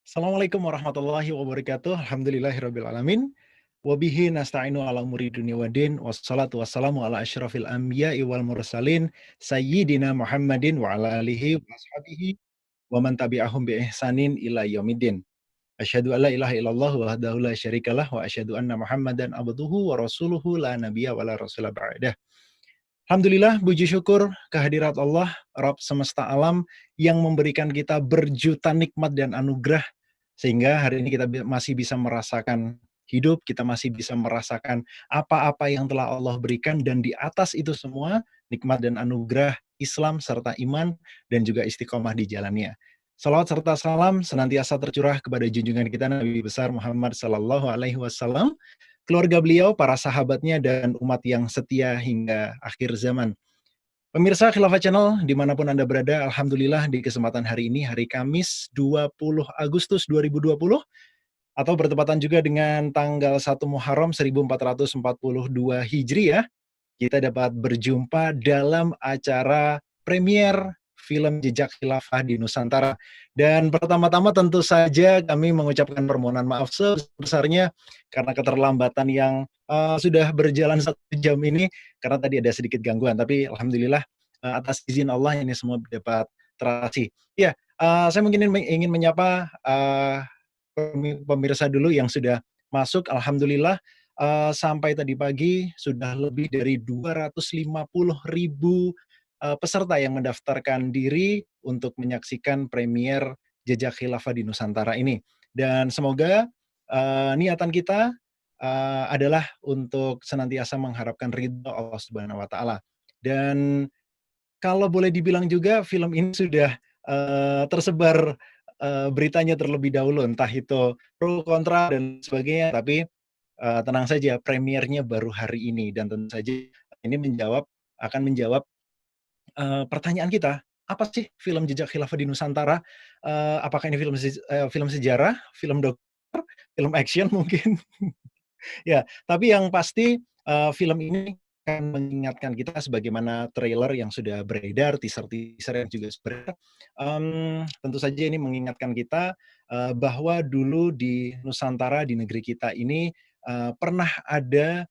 Assalamualaikum warahmatullahi wabarakatuh. Alhamdulillahirabbil alamin. Wa bihi nasta'inu ala umuri dunya waddin. Wassalatu wassalamu ala asyrafil anbiya'i wal mursalin sayyidina Muhammadin wa ala alihi wa ashabihi wa man tabi'ahum bi ihsanin ila yaumiddin. Asyhadu an la ilaha illallah wahdahu la syarikalah wa asyhadu anna Muhammadan abduhu wa rasuluhu la nabiyya wa la rasula ba'dah. Alhamdulillah, puji syukur kehadirat Allah, Rabb semesta alam yang memberikan kita berjuta nikmat dan anugerah sehingga hari ini kita masih bisa merasakan hidup, kita masih bisa merasakan apa-apa yang telah Allah berikan dan di atas itu semua nikmat dan anugerah Islam serta iman dan juga istiqomah di jalannya. Salawat serta salam senantiasa tercurah kepada junjungan kita Nabi besar Muhammad Sallallahu Alaihi Wasallam, keluarga beliau, para sahabatnya, dan umat yang setia hingga akhir zaman. Pemirsa Khilafah Channel, dimanapun Anda berada, Alhamdulillah di kesempatan hari ini, hari Kamis 20 Agustus 2020, atau bertepatan juga dengan tanggal 1 Muharram 1442 Hijriah, kita dapat berjumpa dalam acara premier film Jejak Khilafah di Nusantara. Dan pertama-tama tentu saja kami mengucapkan permohonan maaf sebesarnya karena keterlambatan yang sudah berjalan 1 jam ini, karena tadi ada sedikit gangguan. Tapi alhamdulillah atas izin Allah ini semua dapat teratasi. Ya, saya mungkin ingin menyapa pemirsa dulu yang sudah masuk. Alhamdulillah sampai tadi pagi sudah lebih dari 250.000 peserta yang mendaftarkan diri untuk menyaksikan premier Jejak Khilafah di Nusantara ini. Dan semoga niatan kita adalah untuk senantiasa mengharapkan ridho Allah Subhanahu wa taala. Dan kalau boleh dibilang juga film ini sudah tersebar beritanya terlebih dahulu, entah itu pro kontra dan sebagainya, tapi tenang saja, premiernya baru hari ini dan tentu saja ini akan menjawab pertanyaan kita, apa sih film Jejak Khilafah di Nusantara? Apakah ini film sejarah, film dokumenter, film action mungkin? Ya, tapi yang pasti, film ini akan mengingatkan kita sebagaimana trailer yang sudah beredar, teaser-teaser yang juga beredar, tentu saja ini mengingatkan kita, bahwa dulu di Nusantara, di negeri kita ini, pernah ada,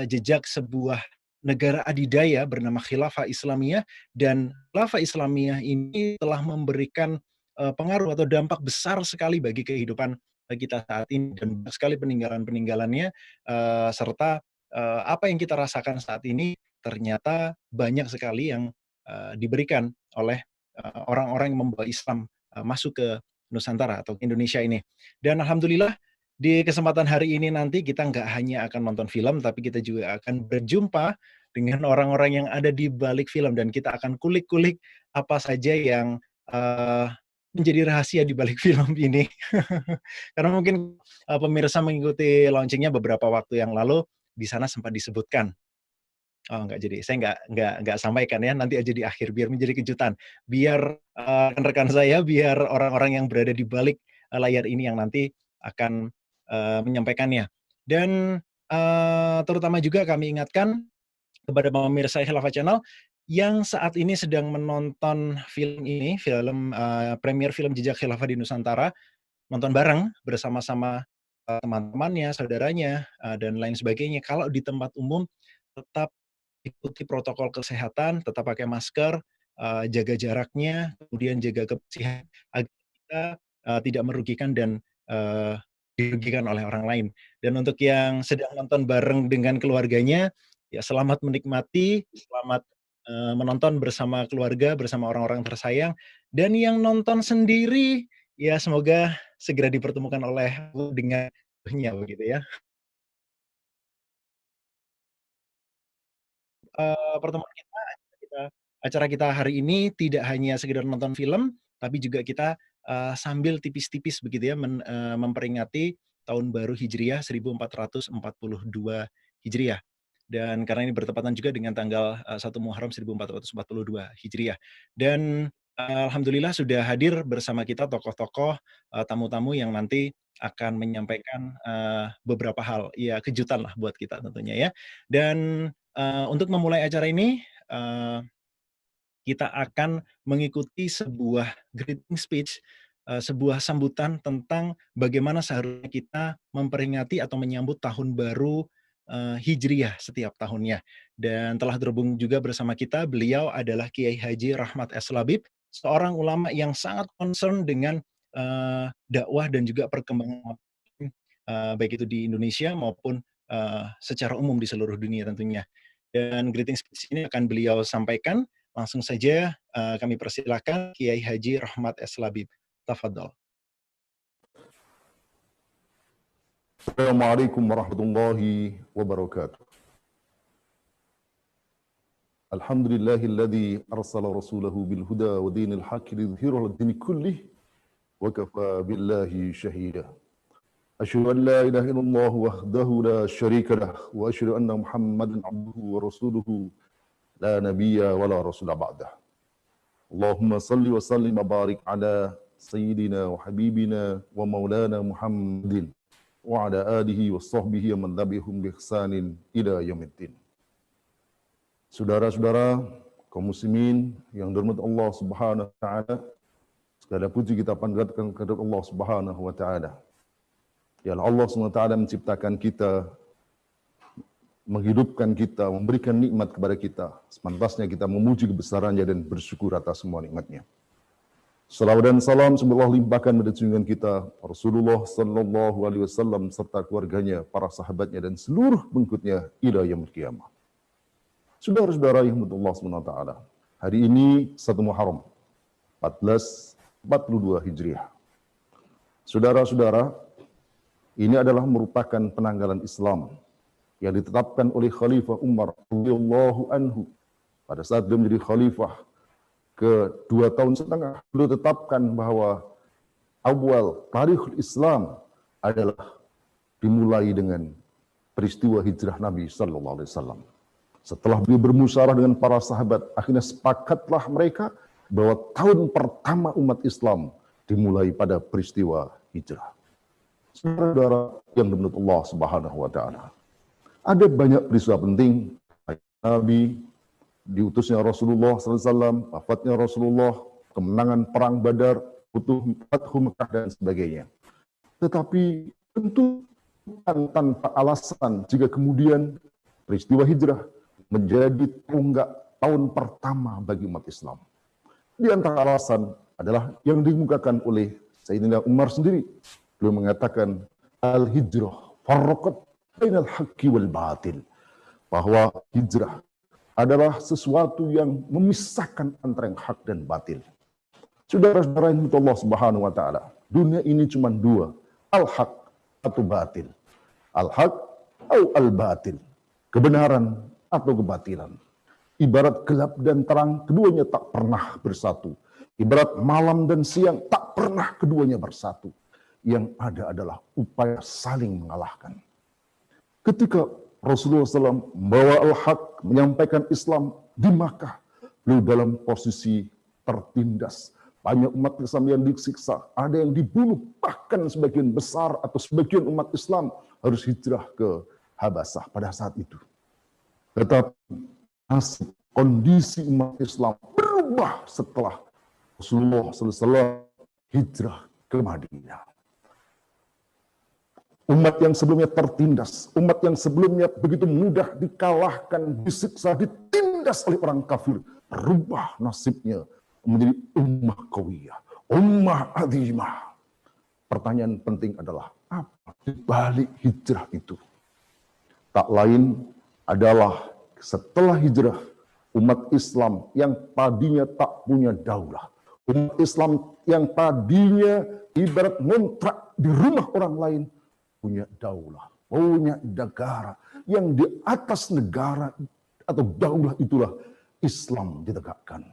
jejak sebuah negara adidaya bernama Khilafah Islamiyah, dan Khilafah Islamiyah ini telah memberikan, pengaruh atau dampak besar sekali bagi kehidupan kita saat ini dan banyak sekali peninggalan-peninggalannya, serta, apa yang kita rasakan saat ini ternyata banyak sekali yang, diberikan oleh, orang-orang yang membawa Islam, masuk ke Nusantara atau Indonesia ini. Dan alhamdulillah di kesempatan hari ini nanti kita nggak hanya akan nonton film, tapi kita juga akan berjumpa dengan orang-orang yang ada di balik film dan kita akan kulik-kulik apa saja yang, menjadi rahasia di balik film ini. Karena mungkin, pemirsa mengikuti launching-nya beberapa waktu yang lalu, di sana sempat disebutkan. Oh, enggak jadi, saya nggak sampaikan ya, nanti aja di akhir, biar menjadi kejutan. Biar, rekan-rekan saya, biar orang-orang yang berada di balik, layar ini yang nanti akan, menyampaikannya. Dan, terutama juga kami ingatkan kepada pemirsa Khilafah Channel yang saat ini sedang menonton film ini, premier film Jejak Khilafah di Nusantara, nonton bareng bersama-sama, teman-temannya, saudaranya, dan lain sebagainya. Kalau di tempat umum tetap ikuti protokol kesehatan, tetap pakai masker, jaga jaraknya, kemudian jaga kebersihan agar kita, tidak merugikan dan, eee, dirugikan oleh orang lain. Dan untuk yang sedang nonton bareng dengan keluarganya, ya selamat menikmati, selamat, menonton bersama keluarga, bersama orang-orang tersayang. Dan yang nonton sendiri, ya semoga segera dipertemukan oleh Allah dengan ruhnya begitu ya. Pertemuan acara kita hari ini tidak hanya sekedar nonton film, tapi juga kita, sambil tipis-tipis begitu ya memperingati Tahun Baru Hijriah 1442 Hijriah. Dan karena ini bertepatan juga dengan tanggal, 1 Muharram 1442 Hijriah. Dan, alhamdulillah sudah hadir bersama kita tokoh-tokoh, tamu-tamu yang nanti akan menyampaikan, beberapa hal, ya kejutan lah buat kita tentunya ya. Dan, untuk memulai acara ini, kita akan mengikuti sebuah greeting speech sebuah sambutan tentang bagaimana seharusnya kita memperingati atau menyambut tahun baru Hijriyah setiap tahunnya. Dan telah terhubung juga bersama kita, beliau adalah Kiai Haji Rahmat S. Labib, seorang ulama yang sangat concern dengan dakwah dan juga perkembangan baik itu di Indonesia maupun secara umum di seluruh dunia tentunya. Dan greeting speech ini akan beliau sampaikan. Langsung saja kami persilakan Kiai Haji Rahmat S. Labib. Tafadhol. Assalamualaikum warahmatullahi wabarakatuh. Alhamdulillahilladzi arsala rasulahu bil huda wa dinil haqqi liyudhhirahu 'ala ad-dini kullih wa kafa billahi shahida. Asyhadu an la ilaha illallah wahdahu la syarika lah wa asyhadu anna Muhammadan 'abduhu wa rasuluhu la nabiyya wa la rasula ba'dah. Allahumma salli wa sallim wa barik ala sayyidina wa habibina wa maulana Muhammadin wa ala alihi wa sahbihi wa man tabi'ahum bi ihsanin ila yaumiddin. Saudara-saudara kaum muslimin yang dirahmati Allah Subhanahu wa taala, segala puji kita panjatkan kepada Allah Subhanahu wa taala. Ya Allah Subhanahu wa taala menciptakan kita, menghidupkan kita, memberikan nikmat kepada kita. Sepantasnya kita memuji kebesarannya dan bersyukur atas semua nikmatnya. Salawat dan salam semoga Allah limpahkan pada junjungan kita Rasulullah sallallahu alaihi wasallam serta keluarganya, para sahabatnya dan seluruh pengikutnya ila yaumil qiyamah. Saudara-saudara yang dirahmati Allah Subhanahu wa taala, hari ini 1 Muharram 1442 Hijriah. Saudara-saudara, ini adalah merupakan penanggalan Islam yang ditetapkan oleh Khalifah Umar radhiyallahu anhu pada saat dia menjadi khalifah ke 2 tahun setengah. Beliau tetapkan bahwa awal tarikhul Islam adalah dimulai dengan peristiwa hijrah Nabi sallallahu alaihi wasallam. Setelah beliau bermusyawarah dengan para sahabat, akhirnya sepakatlah mereka bahwa tahun pertama umat Islam dimulai pada peristiwa hijrah. Saudara-saudara yang dirahmati Allah Subhanahu wa taala, ada banyak peristiwa penting Nabi, diutusnya Rasulullah SAW, wafatnya Rasulullah, kemenangan perang Badar, Fathu Mekah dan sebagainya. Tetapi tentu bukan tanpa alasan jika kemudian peristiwa hijrah menjadi tonggak tahun pertama bagi umat Islam. Di antara alasan adalah yang dikemukakan oleh Sayyidina Umar sendiri. Beliau mengatakan al-hijrah farraqat bainal haqqi wal batil, bahwa hijrah adalah sesuatu yang memisahkan antara yang hak dan batil. Saudara-saudara yang Allah Subhanahu wa taala, dunia ini cuma 2, al-haq atau batil. Al-haq atau al-batil, kebenaran atau kebatilan. Ibarat gelap dan terang, keduanya tak pernah bersatu. Ibarat malam dan siang, tak pernah keduanya bersatu. Yang ada adalah upaya saling mengalahkan. Ketika Rasulullah SAW membawa al-haq, menyampaikan Islam di Makkah, beliau dalam posisi tertindas. Banyak umat Islam yang disiksa, ada yang dibunuh, bahkan sebagian besar atau sebagian umat Islam harus hijrah ke Habasah pada saat itu. Tetapi kondisi umat Islam berubah setelah Rasulullah SAW hijrah ke Madinah. Umat yang sebelumnya tertindas, umat yang sebelumnya begitu mudah dikalahkan, disiksa, ditindas oleh orang kafir, berubah nasibnya menjadi ummah qawiyah, ummah azimah. Pertanyaan penting adalah apa di balik hijrah itu? Tak lain adalah setelah hijrah, umat Islam yang tadinya tak punya daulah, umat Islam yang tadinya ibarat ngontrak di rumah orang lain, punya daulah, punya negara, yang di atas negara atau daulah itulah Islam ditegakkan.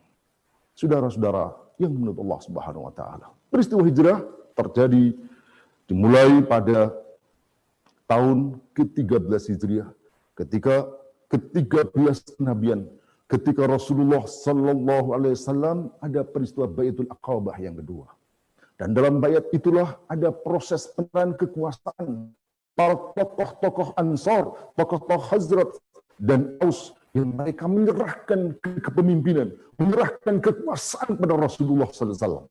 Saudara-saudara yang menurut Allah Subhanahu wa taala, peristiwa hijrah terjadi dimulai pada tahun ke-13 Hijriah, ketika ke-13 kenabian, ketika Rasulullah sallallahu alaihi wasallam ada peristiwa Baitul Aqabah yang kedua. Dan dalam bayat itulah ada proses penerapan kekuasaan para tokoh-tokoh Ansar, tokoh-tokoh Hazrat dan Aus yang mereka menyerahkan kepemimpinan, menyerahkan kekuasaan pada Rasulullah sallallahu alaihi wasallam.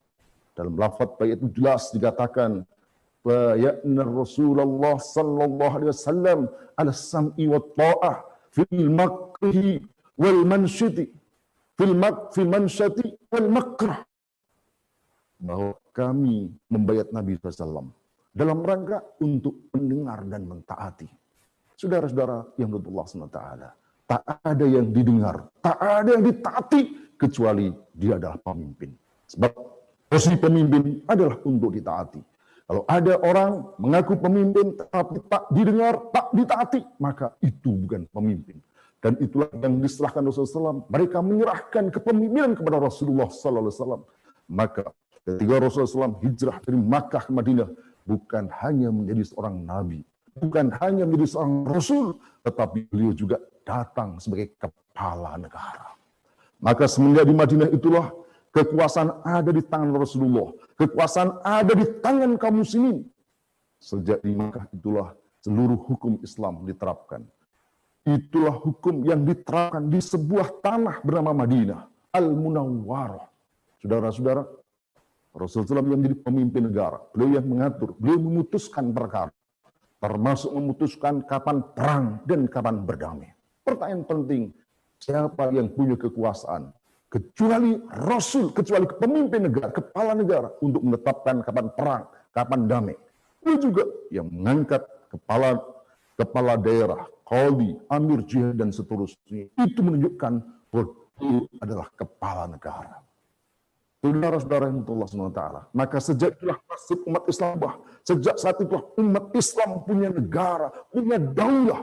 Dalam lafaz bayat itu jelas dikatakan, bayatna Rasulullah sallallahu alaihi wasallam ala sam'i wa ta'ah fil makri wal mansyati fil mansyati wal makrah. Bahwa kami membayat Nabi SAW dalam rangka untuk mendengar dan mentaati. Saudara-saudara yang menurut Allah SWT, tak ada yang didengar, tak ada yang ditaati, kecuali dia adalah pemimpin. Sebab posisi pemimpin adalah untuk ditaati. Kalau ada orang mengaku pemimpin, tapi tak didengar, tak ditaati, maka itu bukan pemimpin. Dan itulah yang diserahkan Rasulullah SAW. Mereka menyerahkan kepemimpinan kepada Rasulullah SAW. Maka ketika Rasulullah SAW hijrah dari Makkah ke Madinah, bukan hanya menjadi seorang nabi, bukan hanya menjadi seorang rasul, tetapi beliau juga datang sebagai kepala negara. Maka semenjak di Madinah itulah kekuasaan ada di tangan Rasulullah, kekuasaan ada di tangan kaum muslimin. Sejak di Makkah itulah seluruh hukum Islam diterapkan. Itulah hukum yang diterapkan di sebuah tanah bernama Madinah, Al-Munawwarah. Saudara-saudara, Rasulullah SAW yang menjadi pemimpin negara, beliau yang mengatur, beliau memutuskan perkara, termasuk memutuskan kapan perang dan kapan berdamai. Pertanyaan penting, siapa yang punya kekuasaan? Kecuali Rasul, kecuali pemimpin negara, kepala negara, untuk menetapkan kapan perang, kapan damai. Beliau juga yang mengangkat kepala daerah, qadhi, amir jihad, dan seterusnya. Itu menunjukkan bahwa beliau adalah kepala negara. Saudara-saudara yang Allah SWT, maka sejak itulah nasib umat Islam, sejak saat itulah umat Islam punya negara, punya daulah.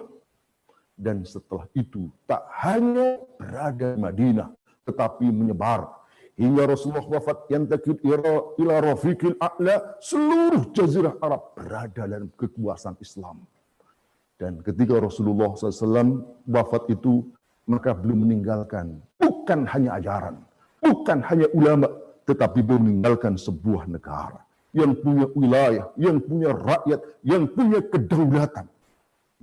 Dan setelah itu tak hanya berada di Madinah, tetapi menyebar hingga Rasulullah wafat, yang takid ila rafiqil a'la, seluruh jazirah Arab berada dalam kekuasaan Islam. Dan ketika Rasulullah SAW wafat itu, maka beliau meninggalkan bukan hanya ajaran, bukan hanya ulama, tetapi beliau meninggalkan sebuah negara yang punya wilayah, yang punya rakyat, yang punya kedaulatan.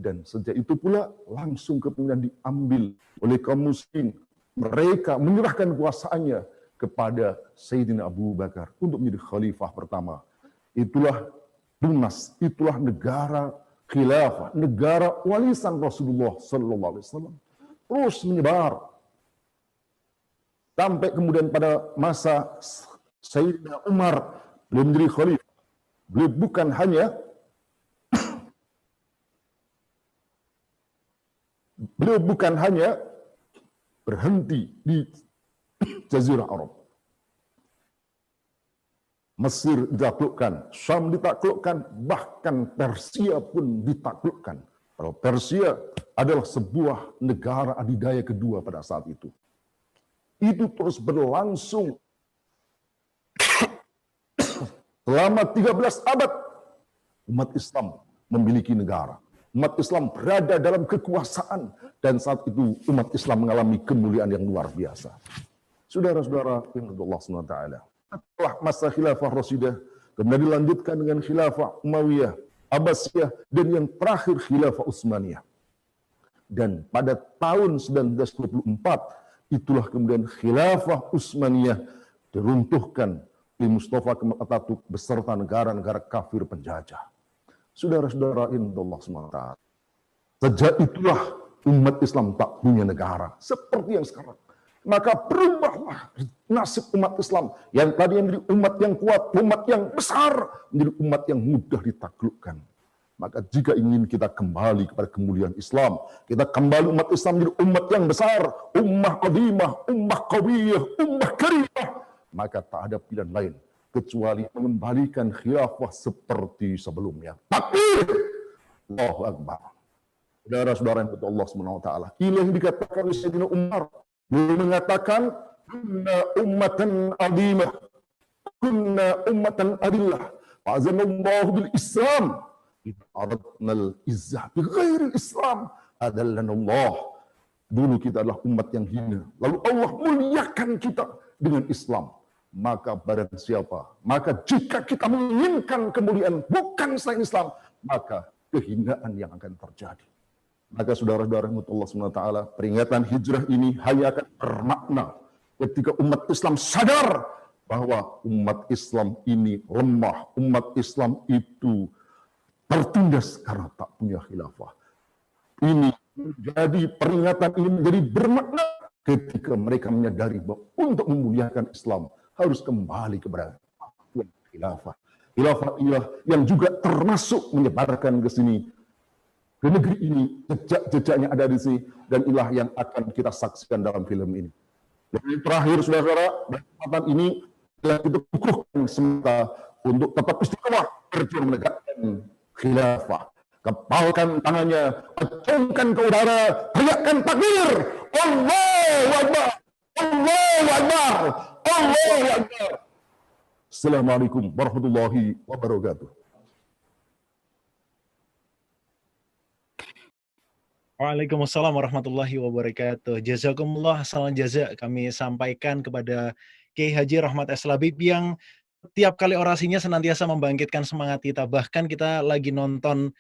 Dan sejak itu pula langsung kepemimpinan diambil oleh kaum muslimin. Mereka menyerahkan kuasaannya kepada Sayyidina Abu Bakar untuk menjadi khalifah pertama. Itulah lunas, itulah negara khilafah, negara warisan Rasulullah sallallahu alaihi wasallam. Terus menyebar sampai kemudian pada masa Sayyidina Umar, beliau menjadi khalifah. Beliau bukan hanya berhenti di Jazirah Arab. Mesir ditaklukkan, Syam ditaklukkan, bahkan Persia pun ditaklukkan. Kalau Persia adalah sebuah negara adidaya kedua pada saat itu. Itu terus berlangsung selama 13 abad. Umat Islam memiliki negara. Umat Islam berada dalam kekuasaan. Dan saat itu umat Islam mengalami kemuliaan yang luar biasa. Saudara-saudara yang Allah SWT. Setelah masa khilafah Rasidah, kemudian dilanjutkan dengan khilafah Umayyah, Abbasiyah, dan yang terakhir khilafah Utsmaniyah. Dan pada tahun 1924, itulah kemudian khilafah Utsmaniyah diruntuhkan oleh Mustafa Kemal Atatürk beserta negara-negara kafir penjajah. Saudara-saudara yang Allah SWT, sejak itulah umat Islam tak punya negara seperti yang sekarang. Maka berubahlah nasib umat Islam yang tadi menjadi umat yang kuat, umat yang besar, menjadi umat yang mudah ditaklukkan. Maka jika ingin kita kembali kepada kemuliaan Islam, kita kembali umat Islam menjadi umat yang besar, ummah qadimah, ummah qawiyah, ummah karimah, maka tak ada pilihan lain kecuali mengembalikan khilafah seperti sebelumnya. Takbir! Allahu Akbar. Saudara-saudara yang betul Allah SWT, ini yang dikatakan oleh Sayyidina Umar. Beliau mengatakan, kunna ummatan adimah, kunna ummatan adillah, fa'azanallahu bil Islam. Aradnal izzah bi ghairil Islam adallana Allah. Dulu kita adalah umat yang hina, lalu Allah muliakan kita dengan Islam. Maka barang siapa, maka jika kita menginginkan kemuliaan bukan selain Islam, maka kehinaan yang akan terjadi. Maka saudara-saudara Allah SWT, peringatan hijrah ini hanya akan bermakna ketika umat Islam sadar bahwa umat Islam ini lemah, umat Islam itu tertindas karena tak punya khilafah. Ini menjadi peringatan, ini menjadi bermakna ketika mereka menyadari bahwa untuk memuliakan Islam harus kembali kepada khilafah. Khilafah yang juga termasuk menyebarkan ke sini, ke negeri ini, jejak-jejaknya ada di sini, dan inilah yang akan kita saksikan dalam film ini. Dan terakhir, saudara-saudara, kesempatan ini telah kita kukuhkan semata untuk tetap istiqomah berjuang menegakkan khilafah. Kepalkan tangannya, acungkan ke udara, teriakkan takbir, Allahu Akbar, Allahu Akbar, Allahu Akbar. Assalamualaikum warahmatullahi wabarakatuh. Waalaikumsalam warahmatullahi wabarakatuh. Jazakumullah, salam jaza kami sampaikan kepada Kiai Haji Rahmat S. Labib yang tiap kali orasinya senantiasa membangkitkan semangat kita. Bahkan kita lagi nonton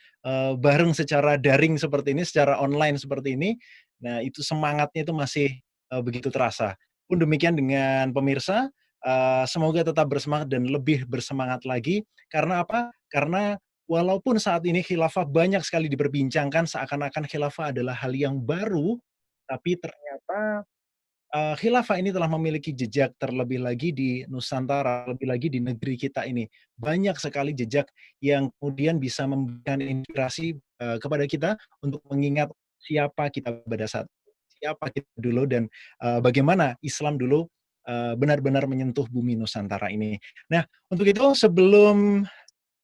bareng secara daring seperti ini, secara online seperti ini. Nah, itu semangatnya itu masih begitu terasa. Pun demikian dengan pemirsa, semoga tetap bersemangat dan lebih bersemangat lagi. Karena apa? Karena walaupun saat ini khilafah banyak sekali diperbincangkan, seakan-akan khilafah adalah hal yang baru, tapi ternyata khilafah ini telah memiliki jejak terlebih lagi di Nusantara, lebih lagi di negeri kita ini. Banyak sekali jejak yang kemudian bisa memberikan inspirasi kepada kita untuk mengingat siapa kita pada saat siapa kita dulu dan bagaimana Islam dulu benar-benar menyentuh bumi Nusantara ini. Nah, untuk itu sebelum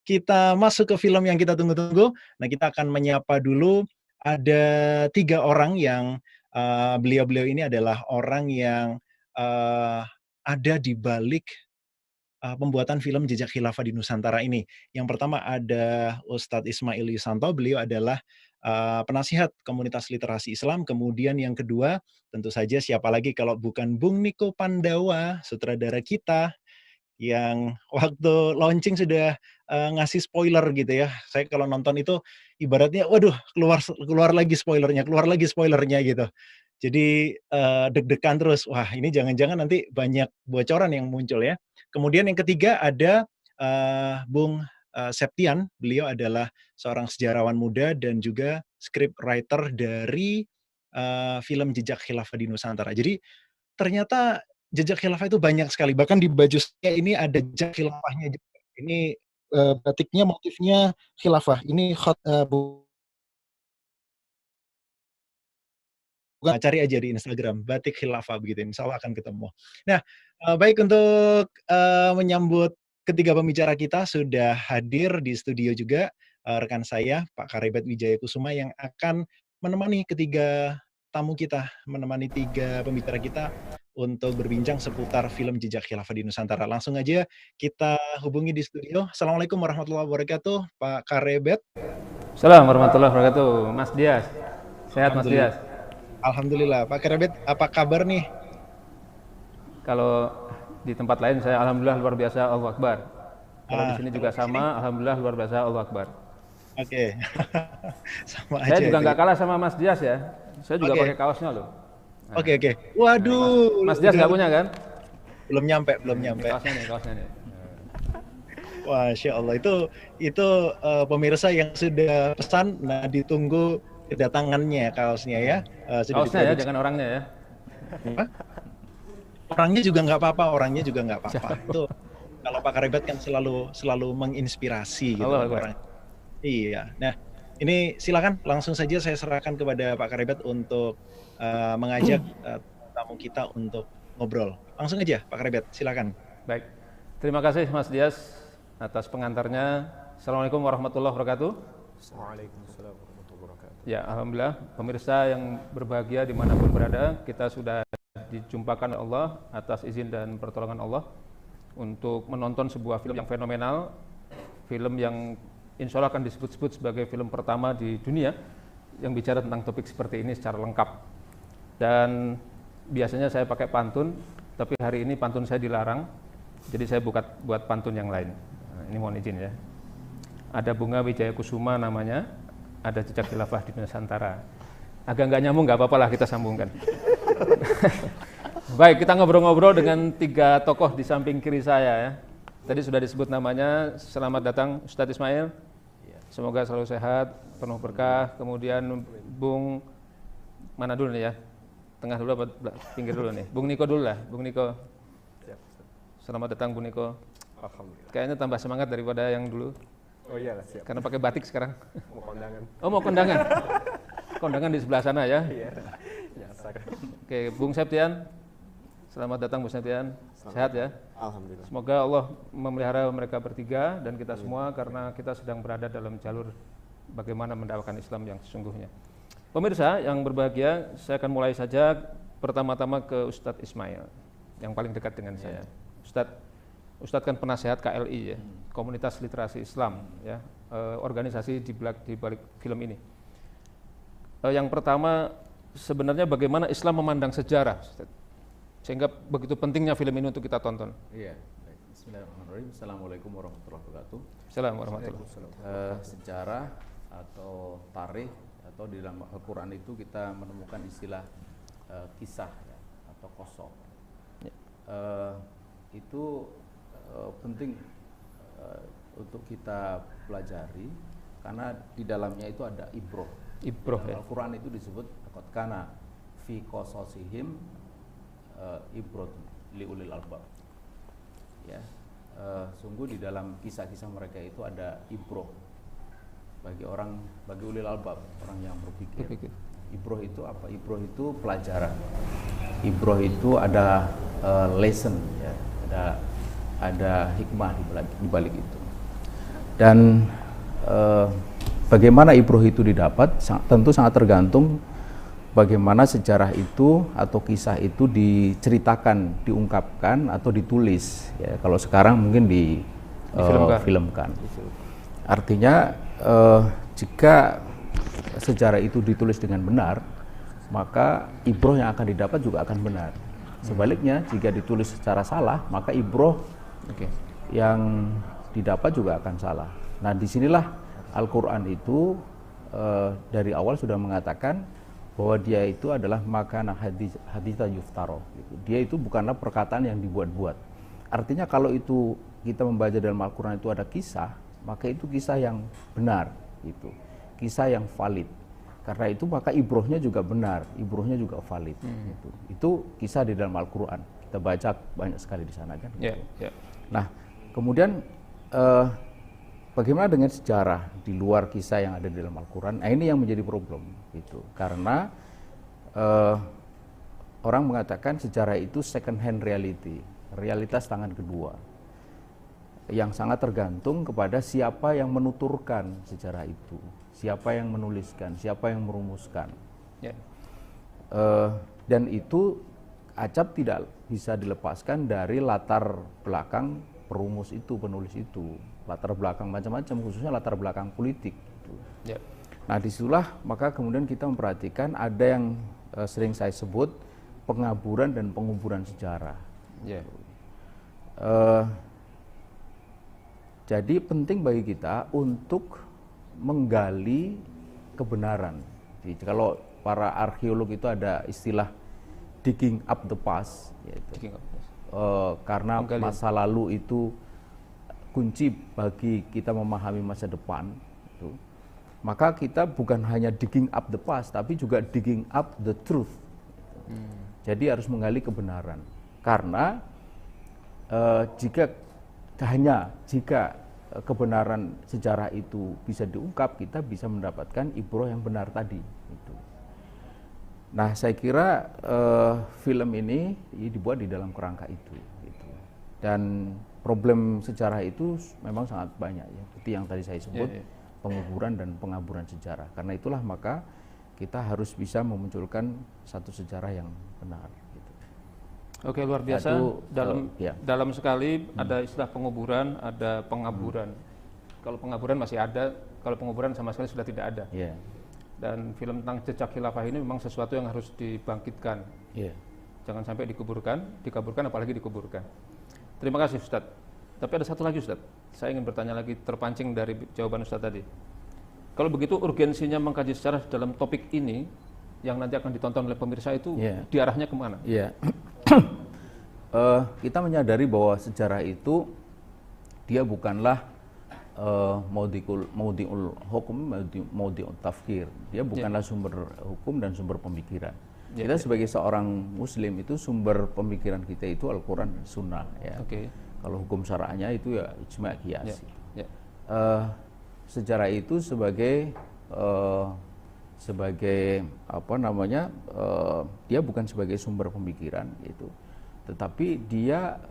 kita masuk ke film yang kita tunggu-tunggu. Nah, kita akan menyapa dulu ada 3 orang yang beliau-beliau ini adalah orang yang ada di balik pembuatan film Jejak Khilafah di Nusantara ini. Yang pertama ada Ustadz Ismail Yusanto, beliau adalah penasihat komunitas literasi Islam. Kemudian yang kedua, tentu saja siapa lagi kalau bukan Bung Niko Pandawa, sutradara kita, yang waktu launching sudah ngasih spoiler gitu ya. Saya kalau nonton itu ibaratnya waduh keluar lagi spoilernya gitu. Jadi deg-degan terus. Wah, ini jangan-jangan nanti banyak bocoran yang muncul ya. Kemudian yang ketiga ada Bung Septian. Beliau adalah seorang sejarawan muda dan juga script writer dari film Jejak Khilafah di Nusantara. Jadi ternyata jejak khilafah itu banyak sekali. Bahkan di baju saya ini ada jejak khilafahnya juga. Ini batiknya motifnya khilafah. Ini bukan, cari aja di Instagram batik khilafah begitu. Insya Allah akan ketemu. Nah, baik untuk menyambut ketiga pembicara kita sudah hadir di studio juga rekan saya Pak Karebet Wijaya Kusuma yang akan menemani ketiga tamu kita, menemani 3 pembicara kita untuk berbincang seputar film Jejak Khilafah di Nusantara. Langsung aja kita hubungi di studio. Assalamualaikum warahmatullahi wabarakatuh, Pak Karebet. Assalamualaikum warahmatullahi wabarakatuh, Mas Dias. Sehat Mas Dias? Alhamdulillah. Pak Karebet, apa kabar nih? Kalau di tempat lain saya alhamdulillah luar biasa, Allahu Akbar. Kalau di sini juga sama, alhamdulillah luar biasa, Allahu Akbar. Oke. Sama saya aja juga nggak ya. kalah sama Mas Dias ya. Saya juga pakai kaosnya loh. Nah. Oke. Waduh. Mas Dias nggak punya kan? Belum nyampe. Kaosnya nih. Wah, Masya Allah. Itu pemirsa yang sudah pesan, nah ditunggu kedatangannya kaosnya ya. Kaosnya ya, jangan orangnya ya. Orangnya juga nggak apa-apa. Itu kalau Pak Karebet kan selalu menginspirasi gitu orang. Iya. Nah, ini silakan langsung saja saya serahkan kepada Pak Karebet untuk mengajak tamu kita untuk ngobrol. Langsung aja Pak Karebet, silakan. Baik. Terima kasih Mas Dias atas pengantarnya. Assalamualaikum warahmatullahi wabarakatuh. Waalaikumsalam warahmatullahi wabarakatuh. Ya, alhamdulillah pemirsa yang berbahagia dimanapun berada, kita sudah dijumpakan oleh Allah atas izin dan pertolongan Allah untuk menonton sebuah film yang fenomenal, film yang insya Allah akan disebut-sebut sebagai film pertama di dunia yang bicara tentang topik seperti ini secara lengkap. Dan biasanya saya pakai pantun, tapi hari ini pantun saya dilarang, jadi saya buat pantun yang lain. Nah, ini mohon izin ya. Ada bunga Wijaya Kusuma namanya, ada jejak khilafah di Nusantara. Agak nggak nyambung, nggak apa-apa lah kita sambungkan. Baik, kita ngobrol-ngobrol dengan 3 tokoh di samping kiri saya ya. Tadi sudah disebut namanya. Selamat datang Ustadz Ismail. Semoga selalu sehat, penuh berkah. Kemudian Bung mana dulu nih ya? Tengah dulu apa pinggir dulu nih? Bung Niko dulu lah, Bung Niko. Selamat datang Bung Niko. Alhamdulillah. Kayaknya tambah semangat daripada yang dulu. Oh iya lah, siap. Karena pakai batik sekarang. Mau kondangan. Oh, mau kondangan. Kondangan di sebelah sana ya. Iya. Biasa kan. Oke, Bung Septian. Selamat datang Bung Septian. Sehat ya. Alhamdulillah. Semoga Allah memelihara mereka bertiga dan kita semua karena kita sedang berada dalam jalur bagaimana mendakwakan Islam yang sesungguhnya. Pemirsa yang berbahagia, saya akan mulai saja pertama-tama ke Ustadz Ismail yang paling dekat dengan saya. Ustadz kan penasehat KLI ya, Komunitas Literasi Islam ya, organisasi di balik film ini. Yang pertama sebenarnya bagaimana Islam memandang sejarah, Ustadz? Sehingga begitu pentingnya film ini untuk kita tonton. Iya, baik. Bismillahirrahmanirrahim. Assalamualaikum warahmatullahi wabarakatuh. Assalamualaikum warahmatullahi wabarakatuh. Sejarah atau tarikh atau di dalam Al-Quran itu kita menemukan istilah kisah ya, atau qasas. Ya. Itu penting untuk kita pelajari karena di dalamnya itu ada ibroh. Ibroh ya. Al-Quran itu disebut qad kana fi qasasihim ibrotun liulil albab. Ya, sungguh di dalam kisah-kisah mereka itu ada ibroh bagi ulil albab, orang yang berpikir. Ibroh itu apa? Ibroh itu pelajaran. Ibroh itu ada lesson, ya, ada hikmah di balik itu. Dan bagaimana ibroh itu didapat tentu sangat tergantung bagaimana sejarah itu atau kisah itu diceritakan, diungkapkan atau ditulis. Ya, kalau sekarang mungkin difilmkan. Artinya jika sejarah itu ditulis dengan benar, maka ibroh yang akan didapat juga akan benar. Sebaliknya, jika ditulis secara salah, maka ibroh yang didapat juga akan salah. Nah, disinilah Al-Quran itu dari awal sudah mengatakan bahwa dia itu adalah makana haditha yuftaro. Dia itu bukanlah perkataan yang dibuat-buat. Artinya kalau itu kita membaca dalam Al-Quran itu ada kisah, maka itu kisah yang benar, gitu. Kisah yang valid. Karena itu maka ibrohnya juga benar, ibrohnya juga valid. Gitu. Itu kisah di dalam Al-Quran. Kita baca banyak sekali di sana kan. Yeah, yeah. Nah, kemudian bagaimana dengan sejarah di luar kisah yang ada di dalam Al-Quran? Nah, ini yang menjadi problem, gitu. Karena orang mengatakan sejarah itu second hand reality, realitas tangan kedua, yang sangat tergantung kepada siapa yang menuturkan sejarah itu, siapa yang menuliskan, siapa yang merumuskan. Yeah. Dan itu acap tidak bisa dilepaskan dari latar belakang perumus itu, penulis itu. Latar belakang macam-macam, khususnya latar belakang politik. Gitu. Yeah. Nah, disitulah maka kemudian kita memperhatikan ada yang sering saya sebut pengaburan dan penguburan sejarah. Yeah. Jadi penting bagi kita untuk menggali kebenaran. Jadi, kalau para arkeolog itu ada istilah digging up the past, yaitu karena masa lalu itu kunci bagi kita memahami masa depan. Itu. Maka kita bukan hanya digging up the past, tapi juga digging up the truth. Jadi harus menggali kebenaran. Karena jika kebenaran sejarah itu bisa diungkap, kita bisa mendapatkan ibroh yang benar tadi. Gitu. Nah, saya kira film ini dibuat di dalam kerangka itu. Gitu. Dan problem sejarah itu memang sangat banyak ya, seperti yang tadi saya sebut, penguburan dan pengaburan sejarah. Karena itulah maka kita harus bisa memunculkan satu sejarah yang benar. Gitu. Oke, luar biasa. Dalam sekali ada istilah penguburan, ada pengaburan. Kalau pengaburan masih ada, kalau penguburan sama sekali sudah tidak ada. Yeah. Dan film tentang jejak khilafah ini memang sesuatu yang harus dibangkitkan. Yeah. Jangan sampai dikaburkan apalagi dikuburkan. Terima kasih Ustadz. Tapi ada satu lagi Ustadz, saya ingin bertanya lagi terpancing dari jawaban Ustadz tadi. Kalau begitu urgensinya mengkaji sejarah dalam topik ini yang nanti akan ditonton oleh pemirsa itu diarahnya kemana? Iya, Kita menyadari bahwa sejarah itu dia bukanlah maudiul hukum, maudiul tafkir. Dia bukanlah sumber hukum dan sumber pemikiran. Kita sebagai seorang muslim itu sumber pemikiran kita itu Al-Quran dan Sunnah ya. Kalau hukum syara'nya itu ya ijma' qiyas. Sejarah itu sebagai apa namanya, dia bukan sebagai sumber pemikiran gitu, tetapi dia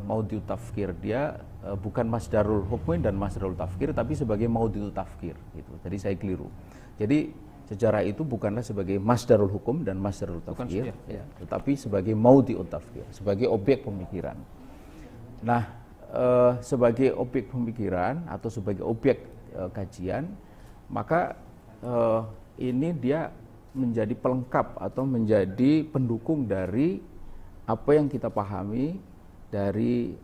maudiul tafkir, dia bukan masdarul hukmin dan masdarul tafkir, tapi sebagai maudiul tafkir gitu. Jadi saya keliru. Jadi sejarah itu bukanlah sebagai masdarul hukum dan masdarul tafkir, tetapi sebagai maudiul tafkir, sebagai objek pemikiran. Nah, sebagai objek pemikiran atau sebagai objek kajian, maka ini dia menjadi pelengkap atau menjadi pendukung dari apa yang kita pahami dari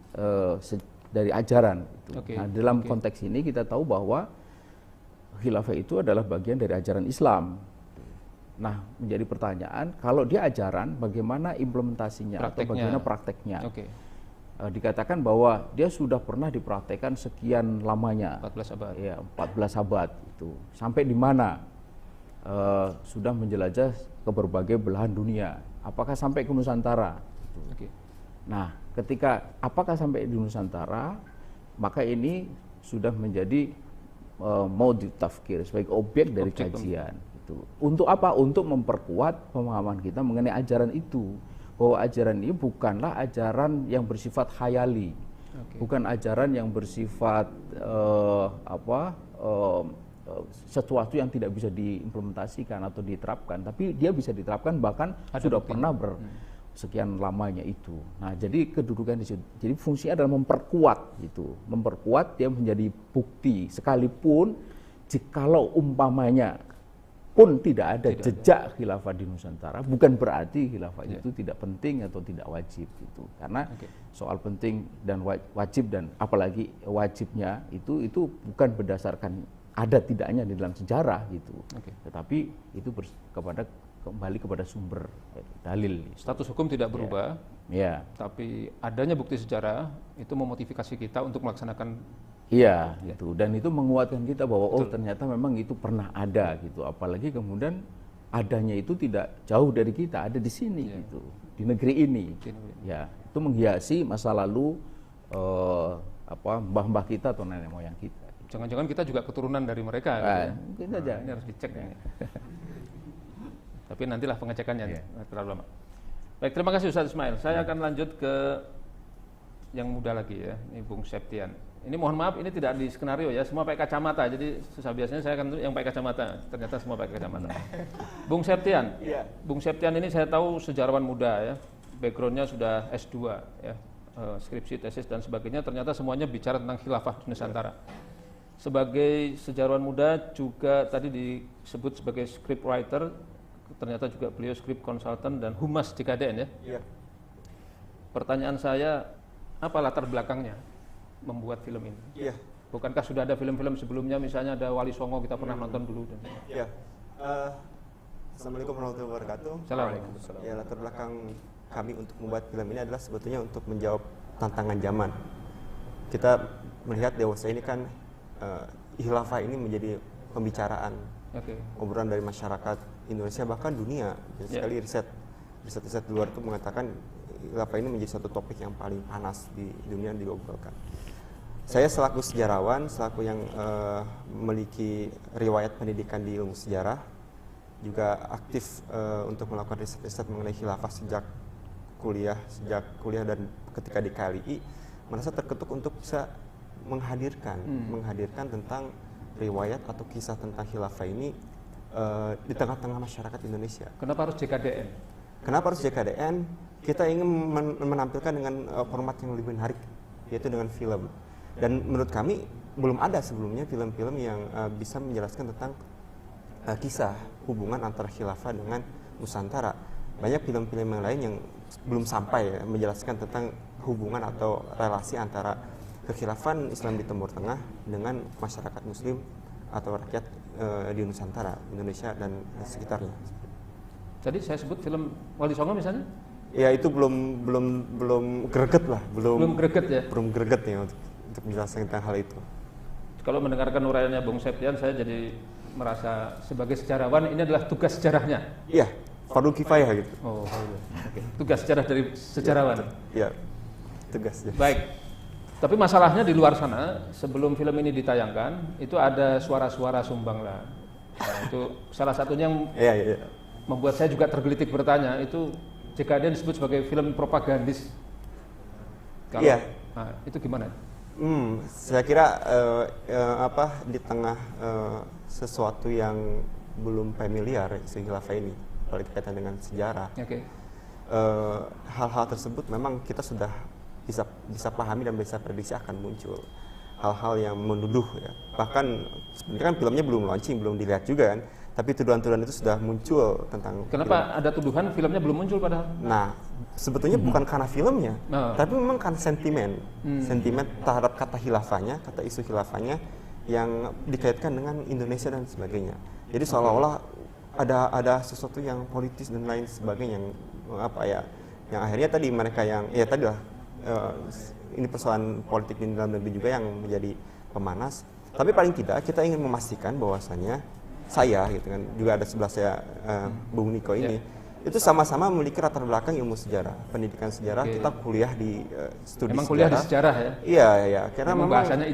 ajaran. Nah, dalam konteks ini kita tahu bahwa khilafah itu adalah bagian dari ajaran Islam. Nah, menjadi pertanyaan, kalau dia ajaran, bagaimana implementasinya atau bagaimana prakteknya? Dikatakan bahwa dia sudah pernah dipraktekkan sekian lamanya, 14 abad. Ya, 14 abad itu. Sampai di mana? Sudah menjelajah ke berbagai belahan dunia. Apakah sampai ke Nusantara? Nah, ketika apakah sampai di Nusantara, maka ini sudah menjadi maudiul tafkir, sebagai objek dari kajian. Untuk apa? Untuk memperkuat pemahaman kita mengenai ajaran itu, bahwa ajaran ini bukanlah ajaran yang bersifat khayali, bukan ajaran yang bersifat sesuatu yang tidak bisa diimplementasikan atau diterapkan, tapi dia bisa diterapkan, bahkan sudah pernah sekian lamanya itu. Nah, jadi kedudukan di situ. Jadi fungsinya adalah memperkuat itu, memperkuat dia menjadi bukti, sekalipun jikalau umpamanya pun tidak ada jejak khilafah di Nusantara, bukan berarti khilafah itu tidak penting atau tidak wajib gitu. Karena soal penting dan wajib, dan apalagi wajibnya itu bukan berdasarkan ada tidaknya di dalam sejarah gitu, tetapi itu kembali kepada sumber dalil. Status hukum tidak berubah, tapi adanya bukti sejarah itu memotivasi kita untuk melaksanakan. Gitu. Dan itu menguatkan kita bahwa ternyata memang itu pernah ada gitu. Apalagi kemudian adanya itu tidak jauh dari kita, ada di sini gitu, di negeri ini. Ya, itu menghiasi masa lalu mbah-mbah kita atau nenek moyang kita. Jangan-jangan kita juga keturunan dari mereka. Mungkin saja. Ini harus dicek. Tapi nantilah pengecekannya, terlalu lama. Baik, terima kasih Ustaz Ismail. Saya akan lanjut ke yang muda lagi ya, ini Bung Septian. Ini mohon maaf, ini tidak di skenario ya, semua pakai kacamata. Jadi susah, biasanya saya akan yang pakai kacamata, ternyata semua pakai kacamata. Bung Septian, Bung Septian ini saya tahu sejarawan muda ya, backgroundnya sudah S2 ya, skripsi, tesis dan sebagainya. Ternyata semuanya bicara tentang khilafah Nusantara. Sebagai sejarawan muda juga tadi disebut sebagai script writer, ternyata juga beliau script consultant dan humas di KDN ya. Pertanyaan saya, apa latar belakangnya membuat film ini? Bukankah sudah ada film-film sebelumnya, misalnya ada Wali Songo, kita pernah nonton dulu. Assalamualaikum warahmatullahi wabarakatuh. Assalamualaikum. Ya, latar belakang kami untuk membuat film ini adalah sebetulnya untuk menjawab tantangan zaman. Kita melihat dewasa ini kan khilafah ini menjadi pembicaraan, obrolan dari masyarakat Indonesia bahkan dunia. Sekali riset luar itu mengatakan khilafah ini menjadi satu topik yang paling panas di dunia diobrolkan. Saya selaku sejarawan, selaku yang memiliki riwayat pendidikan di ilmu sejarah, juga aktif untuk melakukan riset-riset mengenai khilafah sejak kuliah dan ketika di KLI, merasa terketuk untuk bisa menghadirkan tentang riwayat atau kisah tentang khilafah ini di tengah-tengah masyarakat Indonesia. Kenapa harus JKDN? Kenapa harus JKDN? Kita ingin menampilkan dengan format yang lebih menarik, yaitu dengan film. Dan menurut kami belum ada sebelumnya film-film yang bisa menjelaskan tentang kisah hubungan antara khilafah dengan Nusantara. Banyak film-film yang lain yang belum sampai menjelaskan tentang hubungan atau relasi antara kekhilafan Islam di Timur Tengah dengan masyarakat Muslim atau rakyat di Nusantara, Indonesia dan sekitarnya. Jadi saya sebut film Wali Songo misalnya? Ya itu belum greget lah, Belum greget ya. belum greget ya untuk menjelaskan tentang hal itu. Kalau mendengarkan uraiannya Bung Septian, saya jadi merasa sebagai sejarawan ini adalah tugas sejarahnya. Iya, fardu kifayah gitu. Oh, okay. Tugas sejarah dari sejarawan. Iya, tugasnya. Baik. Tapi masalahnya di luar sana, sebelum film ini ditayangkan, itu ada suara-suara sumbanglah. Nah, itu salah satunya yang Iya. membuat saya juga tergelitik bertanya, itu JKD disebut sebagai film propagandis. Iya. Nah, itu gimana? Saya kira di tengah sesuatu yang belum familiar isu khilafah ini, kalau dikaitan dengan sejarah, hal-hal tersebut memang kita sudah bisa pahami dan bisa prediksi akan muncul hal-hal yang menuduh ya. Bahkan sebenarnya kan filmnya belum launching, belum dilihat juga kan, tapi tuduhan-tuduhan itu sudah muncul tentang. Kenapa film. ada tuduhan filmnya belum muncul padahal? Nah, sebetulnya bukan karena filmnya, tapi memang kan sentimen terhadap kata khilafahnya, kata isu khilafahnya yang dikaitkan dengan Indonesia dan sebagainya. Jadi seolah-olah ada sesuatu yang politis dan lain sebagainya yang akhirnya tadi mereka yang ini persoalan politik di dalam negeri juga yang menjadi pemanas. Tapi paling tidak kita ingin memastikan bahwasannya saya gitu kan, juga ada sebelah saya Bung Niko ini, itu sama-sama memiliki latar belakang ilmu sejarah, pendidikan sejarah. Kita kuliah di studi memang sejarah. Kuliah di sejarah ya? Iya, karena memang bahasanya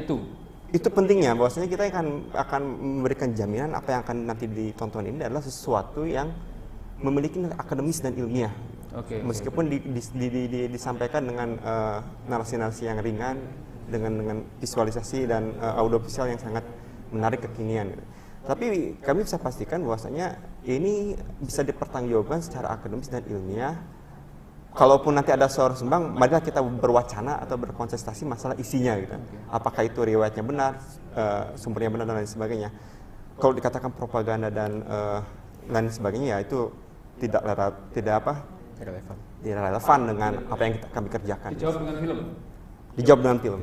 itu pentingnya, bahwasanya kita akan memberikan jaminan apa yang akan nanti ditonton ini adalah sesuatu yang memiliki akademis dan ilmiah. Meskipun disampaikan dengan narasi-narasi yang ringan, dengan visualisasi dan audiovisual yang sangat menarik kekinian. Tapi kami bisa pastikan bahwasanya ini bisa dipertanggungjawabkan secara akademis dan ilmiah. Kalaupun nanti ada suara sumbang, marilah kita berwacana atau berkontestasi masalah isinya gitu. Apakah itu riwayatnya benar, sumbernya benar dan lain sebagainya. Kalau dikatakan propaganda dan lain sebagainya, ya itu tidak relevan dengan apa yang kami kerjakan. Dijawab dengan film? Dijawab dengan film.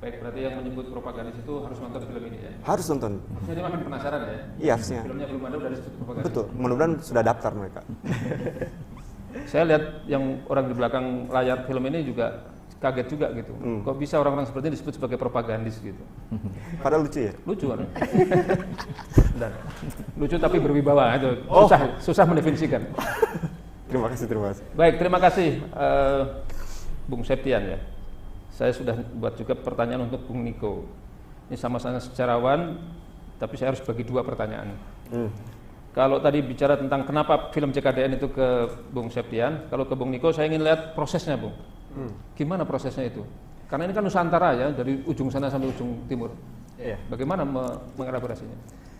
Baik, berarti yang menyebut propagandis itu harus nonton film ini ya? Harus nonton. Jadi makin penasaran ya? Iya, harusnya. Filmnya belum ada, udah disebut propagandis. Betul, mudah-mudahan sudah daftar mereka. Saya lihat yang orang di belakang layar film ini juga kaget juga gitu. Kok bisa orang-orang seperti ini disebut sebagai propagandis gitu? Padahal lucu ya? Lucu kan? Lucu tapi berwibawa itu. Susah mendefinisikan. Terima kasih. Baik, terima kasih Bung Septian ya. Saya sudah buat juga pertanyaan untuk Bung Niko. Ini sama-sama sejarawan, tapi saya harus bagi dua pertanyaan. Kalau tadi bicara tentang kenapa film JKDN itu ke Bung Septian, kalau ke Bung Niko saya ingin lihat prosesnya, Bung. Gimana prosesnya itu? Karena ini kan Nusantara ya, dari ujung sana sampai ujung timur. Iya. Bagaimana mengelaborasinya?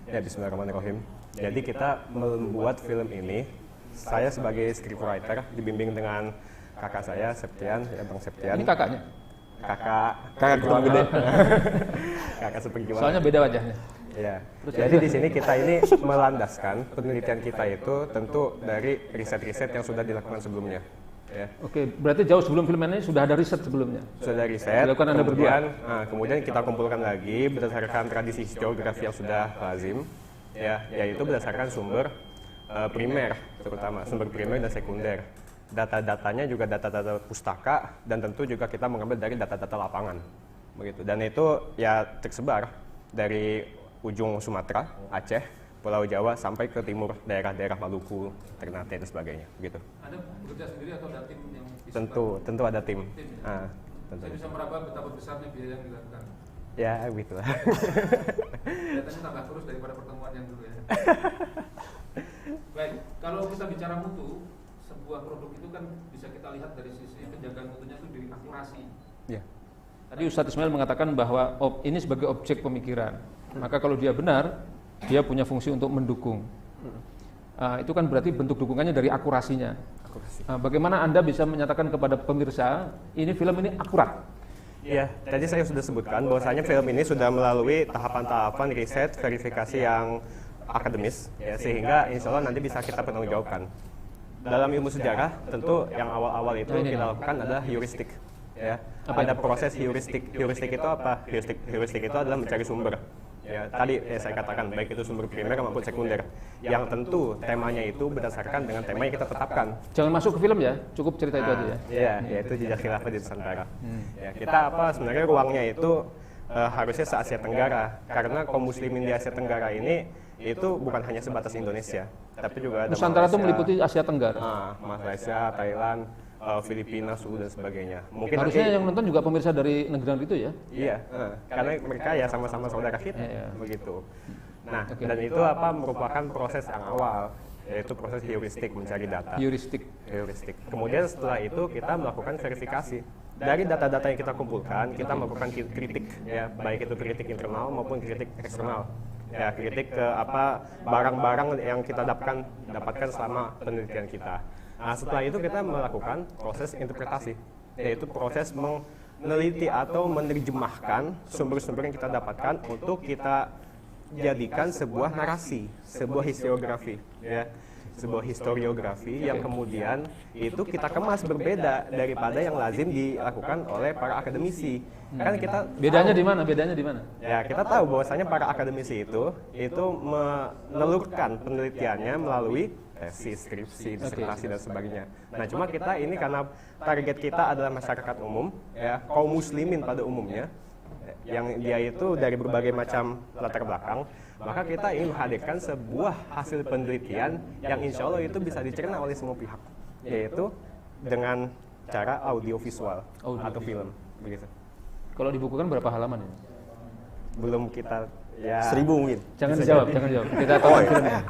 Ya, bismillahirrahmanirrahim. Jadi kita membuat film ini, saya sebagai scriptwriter dibimbing dengan kakak saya Septian, ya Bang Septian. Ini kakaknya? Kakak ketemu gede. Kakak seperjuangan. Soalnya beda wajahnya. Ya. Jadi di sini kita ini melandaskan penelitian kita itu tentu dari riset-riset yang sudah dilakukan sebelumnya. Ya. Oke, berarti jauh sebelum film ini sudah ada riset sebelumnya? Sudah ada riset, dilakukan Anda berdua? Kemudian kita kumpulkan lagi berdasarkan tradisi historiografi yang sudah lazim, ya, yaitu berdasarkan sumber primer, terutama sumber primer dan sekunder. Data-datanya juga data-data pustaka, dan tentu juga kita mengambil dari data-data lapangan, begitu. Dan itu ya tersebar dari ujung Sumatera, Aceh, Pulau Jawa sampai ke timur daerah-daerah Maluku, Ternate dan sebagainya, begitu. Anda bekerja sendiri atau ada tim yang bisa? Tentu ada tim. Saya bisa meraba betapa besarnya biaya yang dilakukan. Ya, gitu lah. Kelihatannya tambah terus daripada pertemuan yang dulu ya. Baik, kalau kita bicara mutu, sebuah produk itu kan bisa kita lihat dari sisi penjagaan mutunya itu dari akurasi. Ya. Tadi Ustadz Ismail mengatakan bahwa ini sebagai objek pemikiran. Maka kalau dia benar, dia punya fungsi untuk mendukung. Itu kan berarti bentuk dukungannya dari akurasinya. Bagaimana Anda bisa menyatakan kepada pemirsa, ini film ini akurat? Iya, tadi saya sudah sebutkan bahwasanya film ini sudah melalui tahapan-tahapan riset, verifikasi yang akademis, ya, sehingga insya Allah nanti bisa kita pertanggungjawabkan. Dalam ilmu sejarah, tentu yang awal-awal itu kita lakukan adalah heuristik. Ya. Ada proses heuristik. Heuristik itu apa? Heuristik itu adalah mencari sumber. Ya, tadi saya katakan baik itu sumber primer maupun sekunder. Yang tentu temanya itu berdasarkan dengan tema yang kita tetapkan. Jangan masuk ke film ya, cukup cerita itu aja ya. Iya, yaitu jejak khilafah di Nusantara. Ya, kita sebenarnya ruangnya itu harusnya se-Asia Tenggara, karena kaum muslimin di Asia Tenggara ini itu bukan hanya sebatas Indonesia, tapi juga ada Nusantara itu Malaysia, meliputi Asia Tenggara. Malaysia, Thailand, Filipina, Sulu dan sebagainya. Mungkin Harusnya nanti, yang nonton juga pemirsa dari negara itu ya. iya, karena mereka ya sama-sama saudara kita, begitu. Nah, dan itu merupakan proses yang awal, yaitu proses heuristik mencari data. Heuristik. Kemudian setelah itu kita melakukan verifikasi. Dari data-data yang kita kumpulkan, kita melakukan kritik, ya, baik itu kritik internal maupun kritik eksternal. Ya, kritik ke barang-barang yang kita dapatkan selama penelitian kita. Nah, setelah itu kita melakukan proses interpretasi, yaitu proses meneliti atau menerjemahkan sumber-sumber yang kita dapatkan untuk kita jadikan sebuah narasi, sebuah historiografi, ya, sebuah historiografi yang kemudian itu kita kemas berbeda daripada yang lazim dilakukan oleh para akademisi. Kan kita Bedanya di mana? Bedanya di mana? Ya, kita tahu bahwasanya para akademisi itu menelurkan penelitiannya melalui tesis, skripsi, disertasi dan sebagainya. Nah, cuma kita ini karena target kita adalah masyarakat umum, ya, kaum muslimin pada umumnya, yang dia itu dari berbagai macam latar belakang, maka kita ingin menghadirkan sebuah hasil penelitian yang insya Allah itu bisa dicerna oleh semua pihak, yaitu dengan cara audiovisual atau film, begitu. Kalau dibukukan berapa halaman ini? Belum kita, ya, 1000 mungkin. Jangan dijawab. Kita tonton filmnya.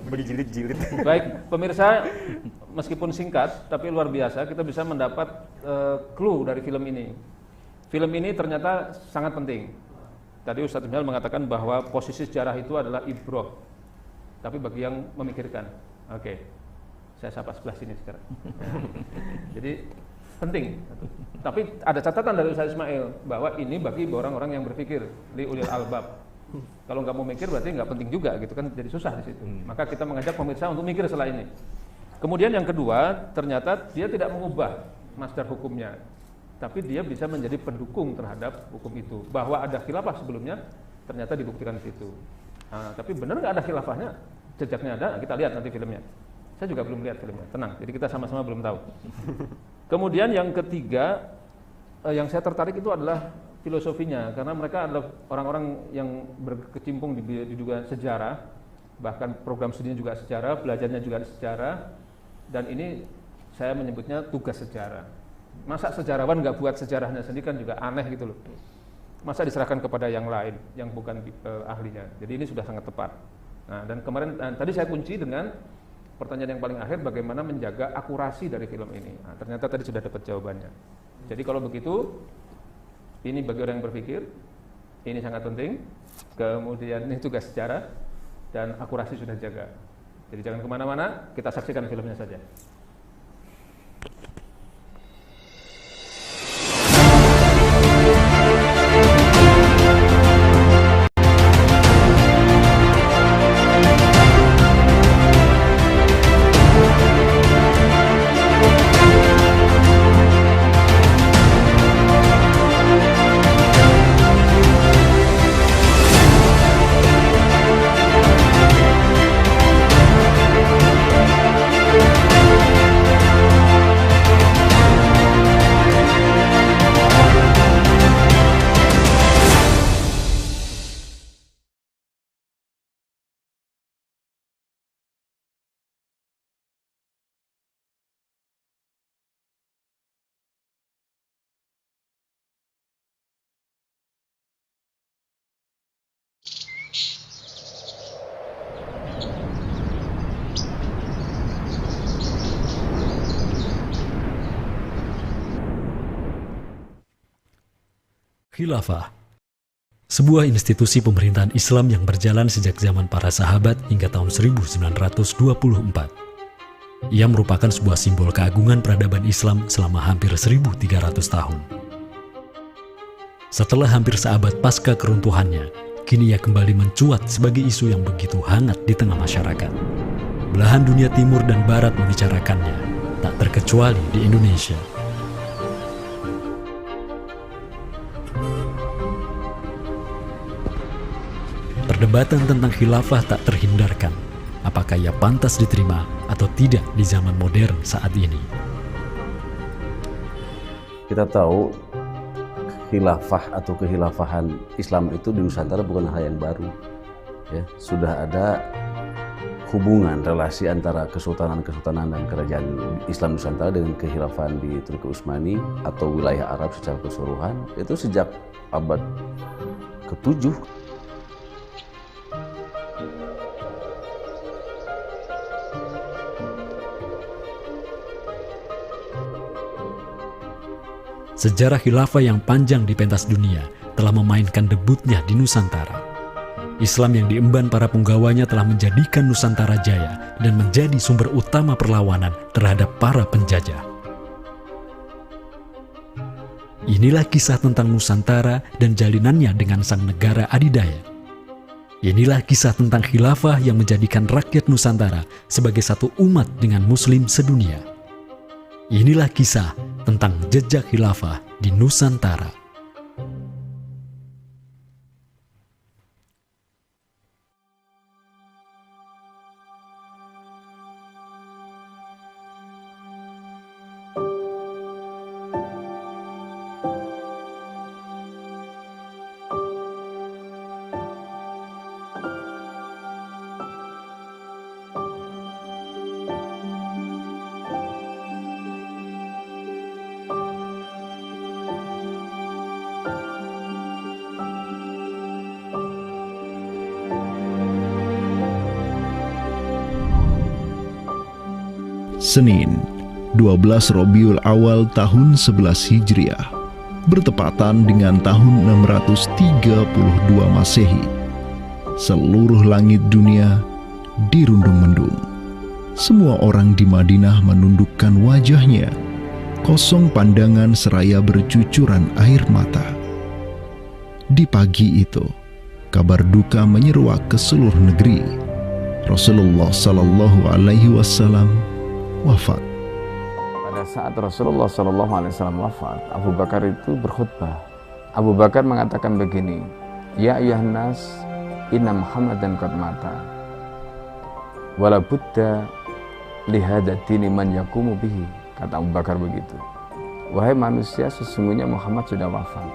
berjilid-jilid. Baik, pemirsa, meskipun singkat tapi luar biasa, kita bisa mendapat clue dari film ini. Film ini ternyata sangat penting. Tadi Ustadz Ismail mengatakan bahwa posisi sejarah itu adalah ibroh, tapi bagi yang memikirkan. Oke, saya sapa sebelah sini sekarang. Jadi penting. Tapi ada catatan dari Ustadz Ismail bahwa ini bagi orang-orang yang berpikir, li ulil albab. Kalau nggak mau mikir berarti nggak penting juga, gitu kan, jadi susah di situ. Maka kita mengajak pemirsa untuk mikir setelah ini. Kemudian yang kedua, ternyata dia tidak mengubah masdar hukumnya, tapi dia bisa menjadi pendukung terhadap hukum itu. Bahwa ada khilafah sebelumnya, ternyata dibuktikan di situ. Nah, tapi benar nggak ada khilafahnya? Jejaknya ada, kita lihat nanti filmnya. Saya juga belum lihat filmnya, tenang. Jadi kita sama-sama belum tahu. Kemudian yang ketiga, yang saya tertarik itu adalah filosofinya, karena mereka adalah orang-orang yang berkecimpung di juga sejarah, bahkan program studinya juga sejarah, belajarnya juga sejarah, dan ini saya menyebutnya tugas sejarah. Masa sejarawan nggak buat sejarahnya sendiri kan juga aneh gitu loh. Masa diserahkan kepada yang lain, yang bukan ahlinya. Jadi ini sudah sangat tepat. Nah, dan kemarin tadi saya kunci dengan pertanyaan yang paling akhir, bagaimana menjaga akurasi dari film ini. Nah, ternyata tadi sudah dapat jawabannya. Jadi kalau begitu, ini bagi orang yang berpikir, ini sangat penting. Kemudian ini tugas sejarah, dan akurasi sudah jaga. Jadi jangan kemana-mana, kita saksikan filmnya saja. Khilafah, sebuah institusi pemerintahan Islam yang berjalan sejak zaman para sahabat hingga tahun 1924. Ia merupakan sebuah simbol keagungan peradaban Islam selama hampir 1.300 tahun. Setelah hampir seabad pasca keruntuhannya, kini ia kembali mencuat sebagai isu yang begitu hangat di tengah masyarakat. Belahan dunia timur dan barat membicarakannya, tak terkecuali di Indonesia. perdebatan tentang khilafah tak terhindarkan. Apakah ia pantas diterima atau tidak di zaman modern saat ini? Kita tahu khilafah atau kehilafahan Islam itu di Nusantara bukan hal yang baru. Ya, sudah ada hubungan relasi antara kesultanan-kesultanan dan kerajaan Islam Nusantara dengan kehilafahan di Turki Utsmani atau wilayah Arab secara keseluruhan itu sejak abad ke-7. Sejarah khilafah yang panjang di pentas dunia telah memainkan debutnya di Nusantara. Islam yang diemban para punggawanya telah menjadikan Nusantara jaya dan menjadi sumber utama perlawanan terhadap para penjajah. Inilah kisah tentang Nusantara dan jalinannya dengan sang negara adidaya. Inilah kisah tentang khilafah yang menjadikan rakyat Nusantara sebagai satu umat dengan Muslim sedunia. Inilah kisah tentang jejak khilafah di Nusantara. Senin, 12 Rabiul Awal tahun 11 Hijriah, bertepatan dengan tahun 632 Masehi. Seluruh langit dunia dirundung mendung. Semua orang di Madinah menundukkan wajahnya, kosong pandangan seraya bercucuran air mata. Di pagi itu, kabar duka menyeruak ke seluruh negeri. Rasulullah Sallallahu Alaihi Wasallam wafat. Pada saat Rasulullah SAW wafat, Abu Bakar itu berkhutbah. Abu Bakar mengatakan begini, Ya ayyuhan nas, inna Muhammadan qad mata. Wala budda lihadatin man yakumu bihi. Kata Abu Bakar begitu. Wahai manusia, sesungguhnya Muhammad sudah wafat.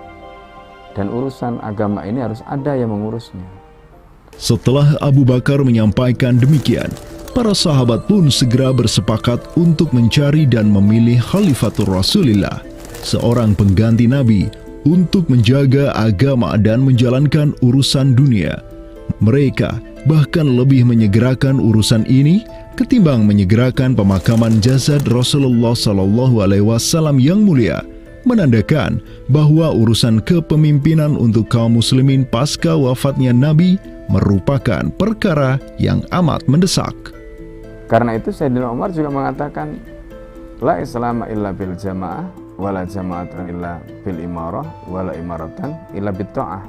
Dan urusan agama ini harus ada yang mengurusnya. Setelah Abu Bakar menyampaikan demikian, para sahabat pun segera bersepakat untuk mencari dan memilih Khalifatur Rasulillah, seorang pengganti Nabi, untuk menjaga agama dan menjalankan urusan dunia. Mereka bahkan lebih menyegerakan urusan ini ketimbang menyegerakan pemakaman jasad Rasulullah SAW yang mulia, menandakan bahwa urusan kepemimpinan untuk kaum muslimin pasca wafatnya Nabi merupakan perkara yang amat mendesak. Karena itu Sayyidina Umar juga mengatakan, La islama illa bil jamaah, wala jama'atan illa bil imarah, wala imaratan illa bit ta'ah.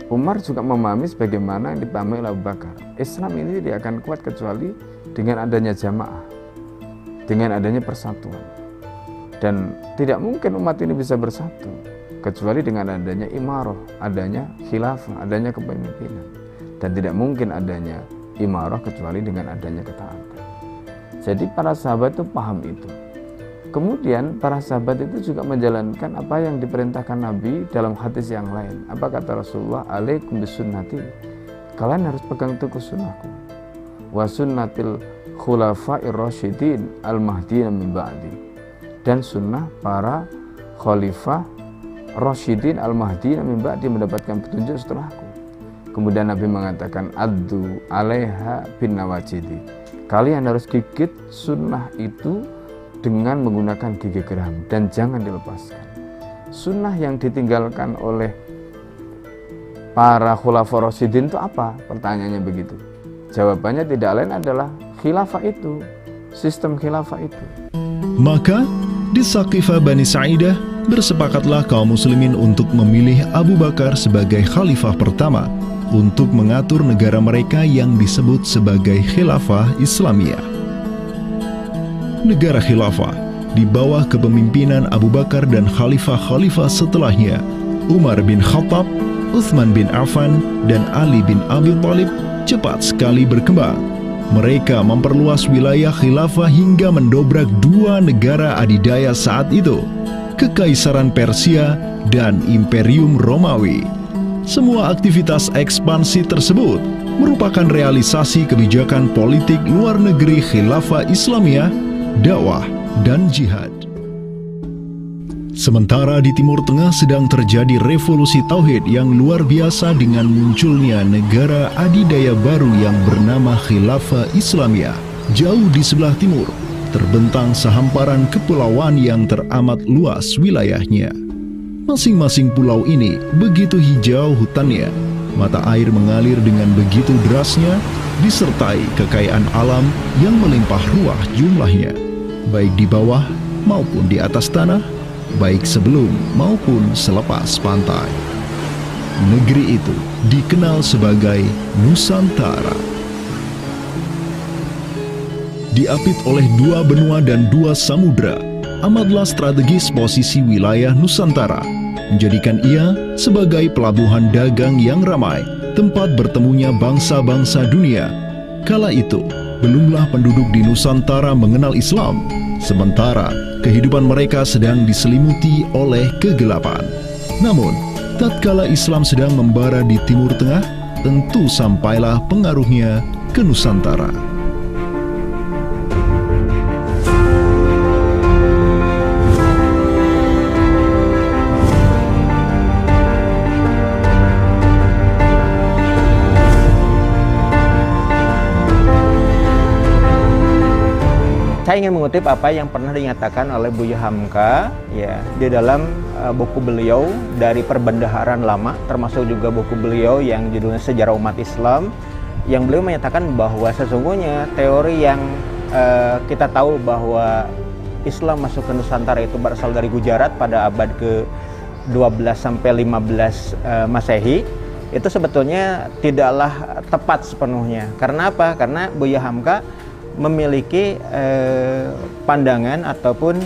Umar juga memahami sebagaimana yang dipahami oleh Abu Bakar. Islam ini tidak akan kuat kecuali dengan adanya jamaah, dengan adanya persatuan. Dan tidak mungkin umat ini bisa bersatu kecuali dengan adanya imarah, adanya khilafah, adanya kepemimpinan. Dan tidak mungkin adanya imarah kecuali dengan adanya ketaatan. Jadi para sahabat itu paham itu. Kemudian para sahabat itu juga menjalankan apa yang diperintahkan Nabi dalam hadis yang lain. Apa kata Rasulullah? Alaikum bisunnati. Kalian harus pegang teguh sunnahku. Wa sunnatil khulafa'ir rasyidin al-mahdiyyin min ba'di. Dan sunnah para khalifah rasyidin al-mahdiyyin min ba'di, mendapatkan petunjuk setelahku. Kemudian Nabi mengatakan, addu alaiha bin nawajidi. Kalian harus gigit sunnah itu dengan menggunakan gigi geram dan jangan dilepaskan. Sunnah yang ditinggalkan oleh para khulafa rasyidin itu apa? Pertanyaannya begitu. Jawabannya tidak lain adalah khilafah itu, sistem khilafah itu. Maka di Saqifah Bani Sa'idah bersepakatlah kaum muslimin untuk memilih Abu Bakar sebagai khalifah pertama untuk mengatur negara mereka yang disebut sebagai Khilafah Islamiyah. Negara Khilafah di bawah kepemimpinan Abu Bakar dan khalifah-khalifah setelahnya, Umar bin Khattab, Utsman bin Affan, dan Ali bin Abi Thalib cepat sekali berkembang. Mereka memperluas wilayah khilafah hingga mendobrak dua negara adidaya saat itu, Kekaisaran Persia dan Imperium Romawi. Semua aktivitas ekspansi tersebut merupakan realisasi kebijakan politik luar negeri khilafah Islamiyah, dakwah, dan jihad. Sementara di Timur Tengah sedang terjadi revolusi tauhid yang luar biasa dengan munculnya negara adidaya baru yang bernama Khilafah Islamiyah. Jauh di sebelah timur, terbentang sehamparan kepulauan yang teramat luas wilayahnya. Masing-masing pulau ini begitu hijau hutannya, mata air mengalir dengan begitu derasnya, disertai kekayaan alam yang melimpah ruah jumlahnya, baik di bawah maupun di atas tanah, baik sebelum maupun selepas pantai. Negeri itu dikenal sebagai Nusantara. Diapit oleh dua benua dan dua samudra, amatlah strategis posisi wilayah Nusantara, menjadikan ia sebagai pelabuhan dagang yang ramai, tempat bertemunya bangsa-bangsa dunia. Kala itu, belumlah penduduk di Nusantara mengenal Islam, sementara kehidupan mereka sedang diselimuti oleh kegelapan. Namun, tatkala Islam sedang membara di Timur Tengah, tentu sampailah pengaruhnya ke Nusantara. Saya ingin mengutip apa yang pernah dinyatakan oleh Buya Hamka ya di dalam buku beliau dari Perbendaharaan Lama, termasuk juga buku beliau yang judulnya Sejarah Umat Islam, yang beliau menyatakan bahwa sesungguhnya teori yang kita tahu bahwa Islam masuk ke Nusantara itu berasal dari Gujarat pada abad ke-12 sampai 15 Masehi, itu sebetulnya tidaklah tepat sepenuhnya. Karena apa? Karena Buya Hamka memiliki pandangan ataupun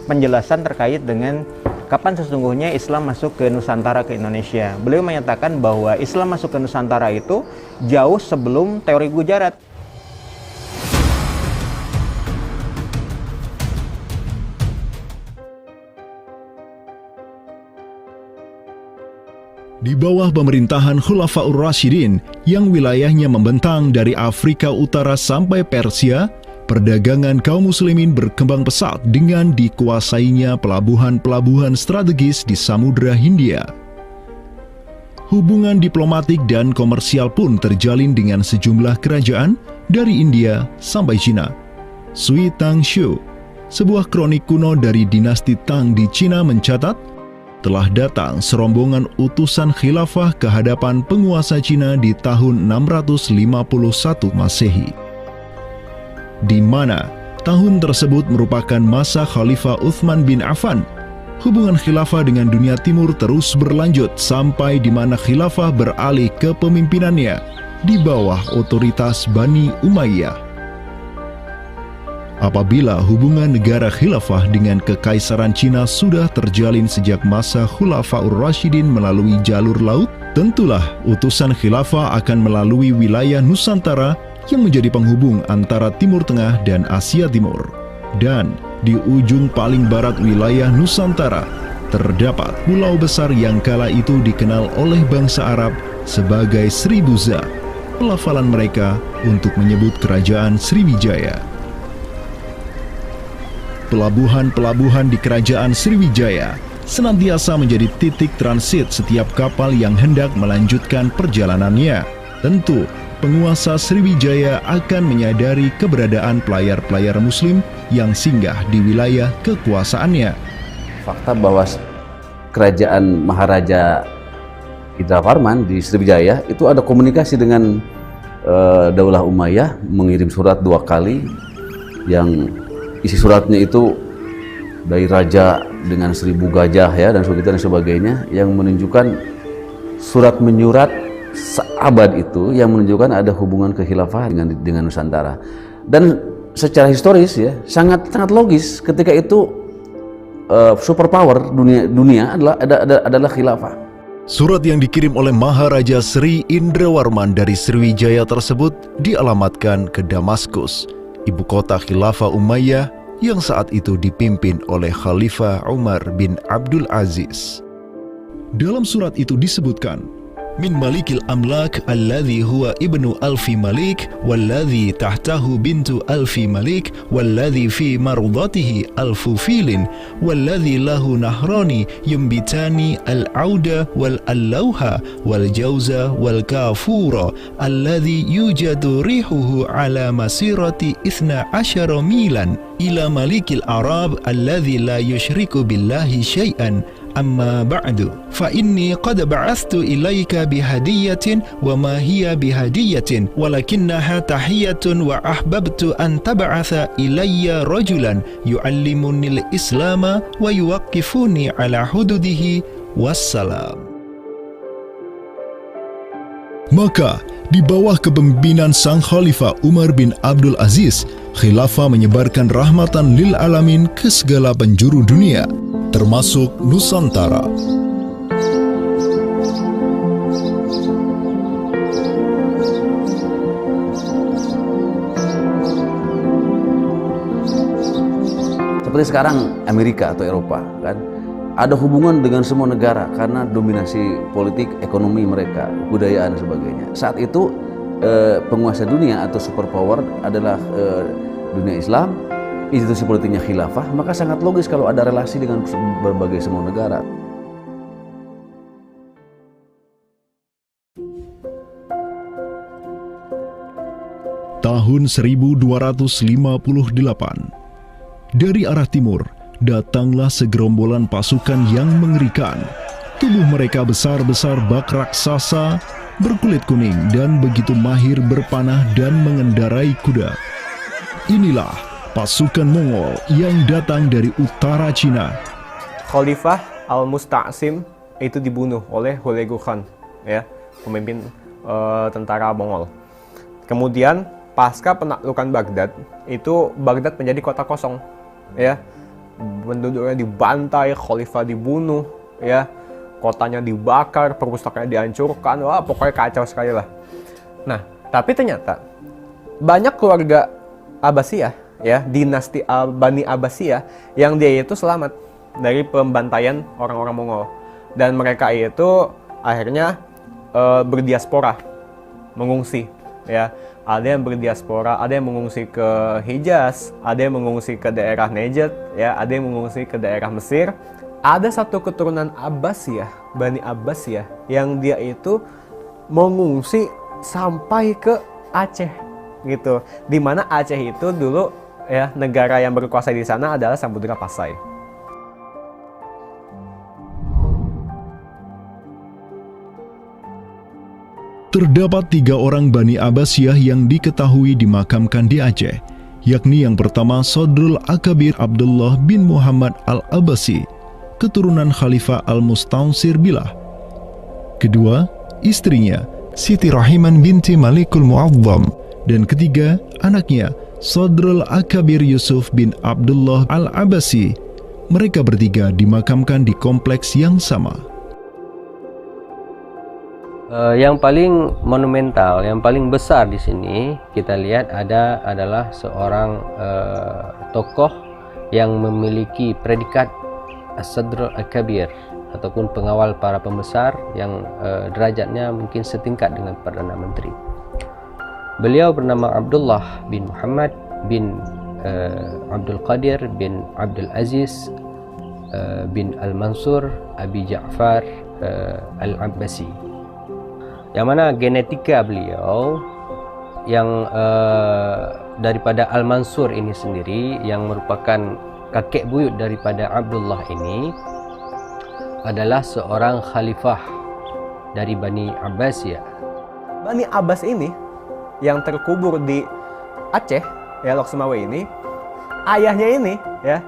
penjelasan terkait dengan kapan sesungguhnya Islam masuk ke Nusantara, ke Indonesia. Beliau menyatakan bahwa Islam masuk ke Nusantara itu jauh sebelum teori Gujarat. Di bawah pemerintahan Khulafaur Rasyidin yang wilayahnya membentang dari Afrika Utara sampai Persia, perdagangan kaum muslimin berkembang pesat dengan dikuasainya pelabuhan-pelabuhan strategis di Samudra Hindia. Hubungan diplomatik dan komersial pun terjalin dengan sejumlah kerajaan dari India sampai Cina. Sui Tangshu, sebuah kronik kuno dari dinasti Tang di Cina mencatat, telah datang serombongan utusan khilafah ke hadapan penguasa Cina di tahun 651 Masehi, di mana tahun tersebut merupakan masa Khalifah Utsman bin Affan. Hubungan khilafah dengan dunia timur terus berlanjut sampai di mana khilafah beralih ke pemimpinannya di bawah otoritas Bani Umayyah. Apabila hubungan negara khilafah dengan kekaisaran Cina sudah terjalin sejak masa Khulafaur Rasyidin melalui jalur laut, tentulah utusan khilafah akan melalui wilayah Nusantara yang menjadi penghubung antara Timur Tengah dan Asia Timur. Dan di ujung paling barat wilayah Nusantara, terdapat pulau besar yang kala itu dikenal oleh bangsa Arab sebagai Sribuza, pelafalan mereka untuk menyebut kerajaan Sriwijaya. Pelabuhan-pelabuhan di kerajaan Sriwijaya senantiasa menjadi titik transit setiap kapal yang hendak melanjutkan perjalanannya. Tentu, penguasa Sriwijaya akan menyadari keberadaan pelayar-pelayar muslim yang singgah di wilayah kekuasaannya. Fakta bahwa kerajaan Maharaja Indraparman di Sriwijaya itu ada komunikasi dengan Daulah Umayyah, mengirim surat 2 kali yang isi suratnya itu dari raja dengan 1000 gajah ya dan sebagainya, yang menunjukkan surat menyurat seabad itu yang menunjukkan ada hubungan kekhilafahan dengan Nusantara. Dan secara historis ya sangat logis ketika itu superpower dunia adalah khilafah. Surat yang dikirim oleh Maharaja Sri Indrawarman dari Sriwijaya tersebut dialamatkan ke Damaskus, ibu kota Khilafah Umayyah yang saat itu dipimpin oleh Khalifah Umar bin Abdul Aziz. Dalam surat itu disebutkan, min malikil amlak alladhi huwa ibnu alfi malik walladhi tahtahu bintu alfi malik walladhi fi marudatihi alfu filin walladhi lahu nahrani yumbitani al-auda wal-allawha wal-jawza wal-kafura alladhi yujadu rihuhu ala masirati 12 milan ila malikil arab alladhi la yushriku billahi syai'an. Amma ba'du, fa inni qad ba'athtu ilaika bihadiyatin wa ma hiya bihadiyatin walakinnaha tahiyatun wa ahbabtu an tab'atha ilayya rajulan yu'allimuni al-islama wa yuwaqqifuni ala hududihi wassalam. Maka di bawah kepemimpinan sang Khalifah Umar bin Abdul Aziz, khilafah menyebarkan rahmatan lil alamin ke segala penjuru dunia, termasuk Nusantara. Seperti sekarang Amerika atau Eropa kan, ada hubungan dengan semua negara karena dominasi politik, ekonomi mereka, budaya dan sebagainya. Saat itu penguasa dunia atau superpower adalah dunia Islam, institusi politiknya khilafah, maka sangat logis kalau ada relasi dengan berbagai semua negara. Tahun 1258, dari arah timur datanglah segerombolan pasukan yang mengerikan. Tubuh mereka besar-besar bak raksasa, berkulit kuning dan begitu mahir berpanah dan mengendarai kuda. Inilah pasukan Mongol yang datang dari utara Cina. Khalifah Al-Musta'sim itu dibunuh oleh Hulagu Khan, ya, pemimpin tentara Mongol. Kemudian pasca penaklukan Baghdad, itu Baghdad menjadi kota kosong, ya. Penduduknya dibantai, khalifah dibunuh, ya, kotanya dibakar, perpustakaannya dihancurkan, wah pokoknya kacau sekali lah. Nah, tapi ternyata banyak keluarga Abbasiyah, ya, dinasti Bani Abbasiyah yang dia itu selamat dari pembantaian orang-orang Mongol, dan mereka itu akhirnya berdiaspora, mengungsi, ya. Ada yang berdiaspora, ada yang mengungsi ke Hijaz, ada yang mengungsi ke daerah Najd, ya, ada yang mengungsi ke daerah Mesir. Ada satu keturunan Abbasiyah, Bani Abbasiyah, yang dia itu mengungsi sampai ke Aceh, gitu. Di mana Aceh itu dulu, ya, negara yang berkuasa di sana adalah Samudra Pasai. Terdapat 3 orang Bani Abbasiyah yang diketahui dimakamkan di Aceh, yakni yang pertama Sodrul Akabir Abdullah bin Muhammad Al-Abbasi, keturunan Khalifah Al-Musta'sir Billah. Kedua, istrinya Siti Rahiman binti Malikul Mu'azzam, dan ketiga, anaknya Sodrul Akabir Yusuf bin Abdullah Al-Abbasi. Mereka bertiga dimakamkan di kompleks yang sama. Yang paling monumental, yang paling besar di sini kita lihat adalah seorang tokoh yang memiliki predikat As-Sadr Al-Kabir ataupun pengawal para pembesar yang derajatnya mungkin setingkat dengan Perdana Menteri. Beliau bernama Abdullah bin Muhammad bin Abdul Qadir bin Abdul Aziz bin Al-Mansur Abi Ja'far Al-Abbasi, yang mana genetika beliau yang daripada Al-Mansur ini sendiri, yang merupakan kakek buyut daripada Abdullah ini, adalah seorang khalifah dari Bani Abbasiyah. Bani Abbas ini yang terkubur di Aceh, ya, Lok Sumawe ini, ayahnya ini, ya,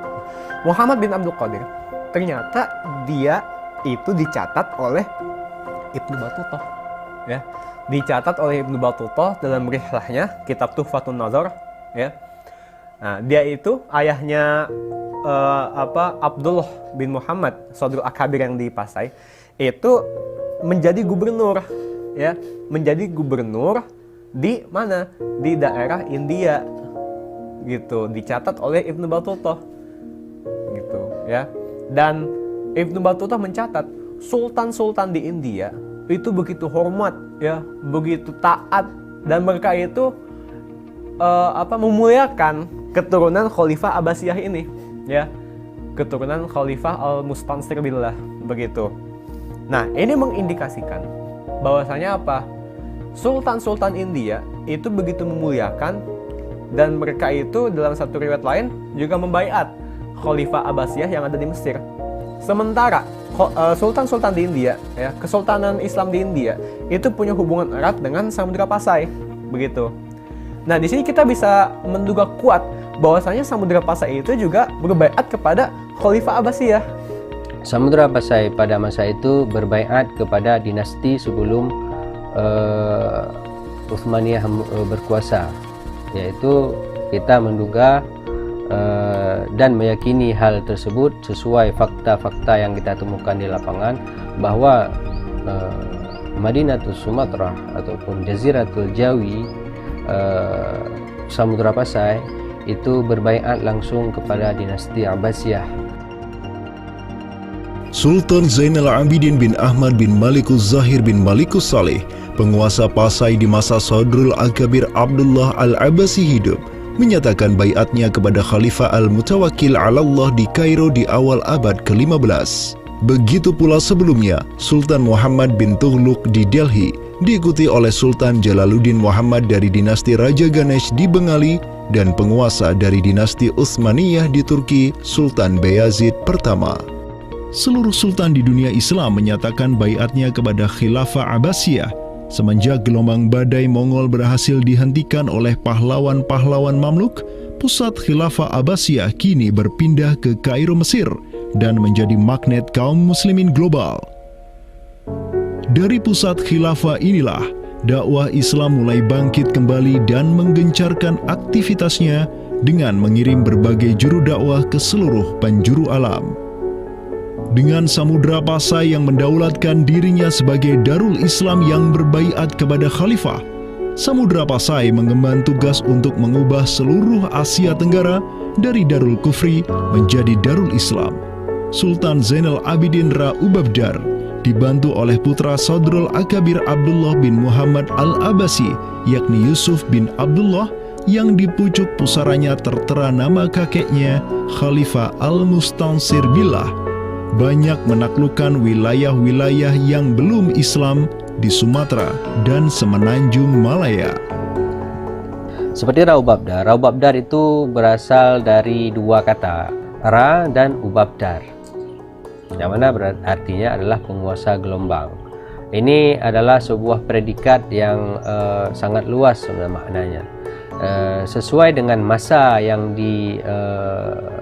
Muhammad bin Abdul Qadir, ternyata dia itu dicatat oleh Ibnu Battuta. Ya, dicatat oleh Ibnu Battuta dalam rihlahnya kitab Tuhfatun Nazar, ya. Nah, dia itu ayahnya Abdullah bin Muhammad Sodrul Akabir yang di Pasai itu menjadi gubernur, ya, menjadi gubernur di mana? Di daerah India, gitu. Dicatat oleh Ibnu Battuta, gitu, ya. Dan Ibnu Battuta mencatat sultan-sultan di India itu begitu hormat, ya, begitu taat, dan mereka itu memuliakan keturunan Khalifah Abbasiyah ini, ya, keturunan Khalifah Al-Mustansir billah, begitu. Nah, ini mengindikasikan bahwasanya apa? Sultan-sultan India itu begitu memuliakan, dan mereka itu dalam satu riwayat lain juga membaiat Khalifah Abbasiyah yang ada di Mesir. Sementara sultan-sultan di India, ya, kesultanan Islam di India itu punya hubungan erat dengan Samudra Pasai, begitu. Nah, di sini kita bisa menduga kuat bahwasanya Samudra Pasai itu juga berbaiat kepada Khalifah Abbasiyah. Samudra Pasai pada masa itu berbaiat kepada dinasti sebelum Utsmaniyah berkuasa, yaitu kita menduga dan meyakini hal tersebut sesuai fakta-fakta yang kita temukan di lapangan, bahwa Madinatul Sumatra ataupun Jaziratul Jawi, Samudra Pasai itu berbaiat langsung kepada dinasti Abbasiyah. Sultan Zainal Abidin bin Ahmad bin Malikus Zahir bin Malikus Saleh, penguasa Pasai di masa Sadrul Akabir Abdullah Al-Abbasi hidup, menyatakan baiatnya kepada Khalifah Al-Mutawakkil 'ala Allah di Kairo di awal abad ke-15. Begitu pula sebelumnya, Sultan Muhammad bin Tughlaq di Delhi, diikuti oleh Sultan Jalaluddin Muhammad dari dinasti Raja Ganesh di Bengali, dan penguasa dari dinasti Utsmaniyah di Turki, Sultan Bayazid pertama. Seluruh sultan di dunia Islam menyatakan baiatnya kepada Khilafah Abbasiyah semenjak gelombang badai Mongol berhasil dihentikan oleh pahlawan-pahlawan Mamluk. Pusat Khilafah Abbasiyah kini berpindah ke Kairo, Mesir, dan menjadi magnet kaum muslimin global. Dari pusat khilafah inilah dakwah Islam mulai bangkit kembali dan menggencarkan aktivitasnya dengan mengirim berbagai juru dakwah ke seluruh penjuru alam. Dengan Samudra Pasai yang mendaulatkan dirinya sebagai Darul Islam yang berbaiat kepada Khalifah, Samudra Pasai mengemban tugas untuk mengubah seluruh Asia Tenggara dari Darul Kufri menjadi Darul Islam. Sultan Zainal Abidin Ra Ubabdar dibantu oleh putra Sadrul Akabir Abdullah bin Muhammad Al-Abbasi, yakni Yusuf bin Abdullah, yang di pucuk pusaranya tertera nama kakeknya Khalifah Al-Mustansir billah, banyak menaklukkan wilayah-wilayah yang belum Islam di Sumatera dan Semenanjung Malaya. Seperti Ra Ubabdar. Ra Ubabdar itu berasal dari dua kata, Ra dan Ubabdar, yang mana artinya adalah penguasa gelombang. Ini adalah sebuah predikat yang sangat luas sebenarnya maknanya. Sesuai dengan masa yang ditorehkan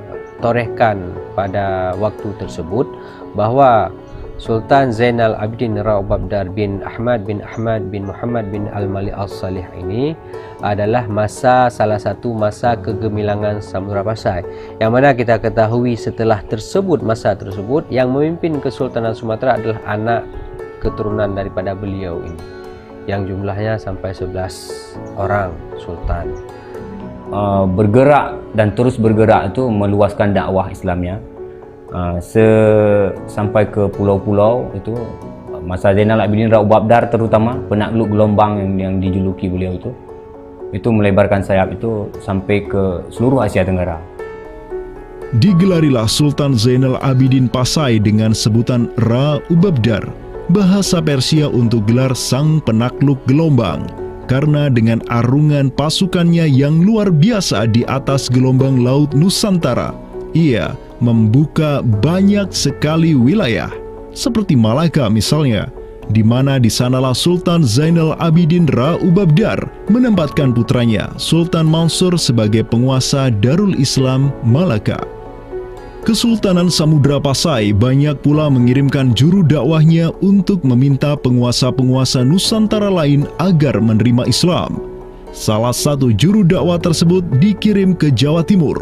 pada waktu tersebut, bahwa Sultan Zainal Abidin Ra Ubabdar bin Ahmad bin Muhammad bin Al-Malik Al-Salih ini adalah salah satu masa kegemilangan Samudra Pasai, yang mana kita ketahui setelah masa tersebut yang memimpin Kesultanan Sumatera adalah anak keturunan daripada beliau ini, yang jumlahnya sampai 11 orang sultan. Bergerak dan terus bergerak itu meluaskan dakwah Islamnya sampai ke pulau-pulau. Itu masa Zainal Abidin Ra Ubabdar, terutama penakluk gelombang yang dijuluki beliau itu melebarkan sayap itu sampai ke seluruh Asia Tenggara. Digelarilah Sultan Zainal Abidin Pasai dengan sebutan Ra Ubabdar, bahasa Persia untuk gelar sang penakluk gelombang, karena dengan arungan pasukannya yang luar biasa di atas gelombang laut Nusantara, ia membuka banyak sekali wilayah, seperti Malaka misalnya, di mana di sanalah Sultan Zainal Abidin Ra Ubabdar menempatkan putranya Sultan Mansur sebagai penguasa Darul Islam Malaka. Kesultanan Samudra Pasai banyak pula mengirimkan juru dakwahnya untuk meminta penguasa-penguasa Nusantara lain agar menerima Islam. Salah satu juru dakwah tersebut dikirim ke Jawa Timur,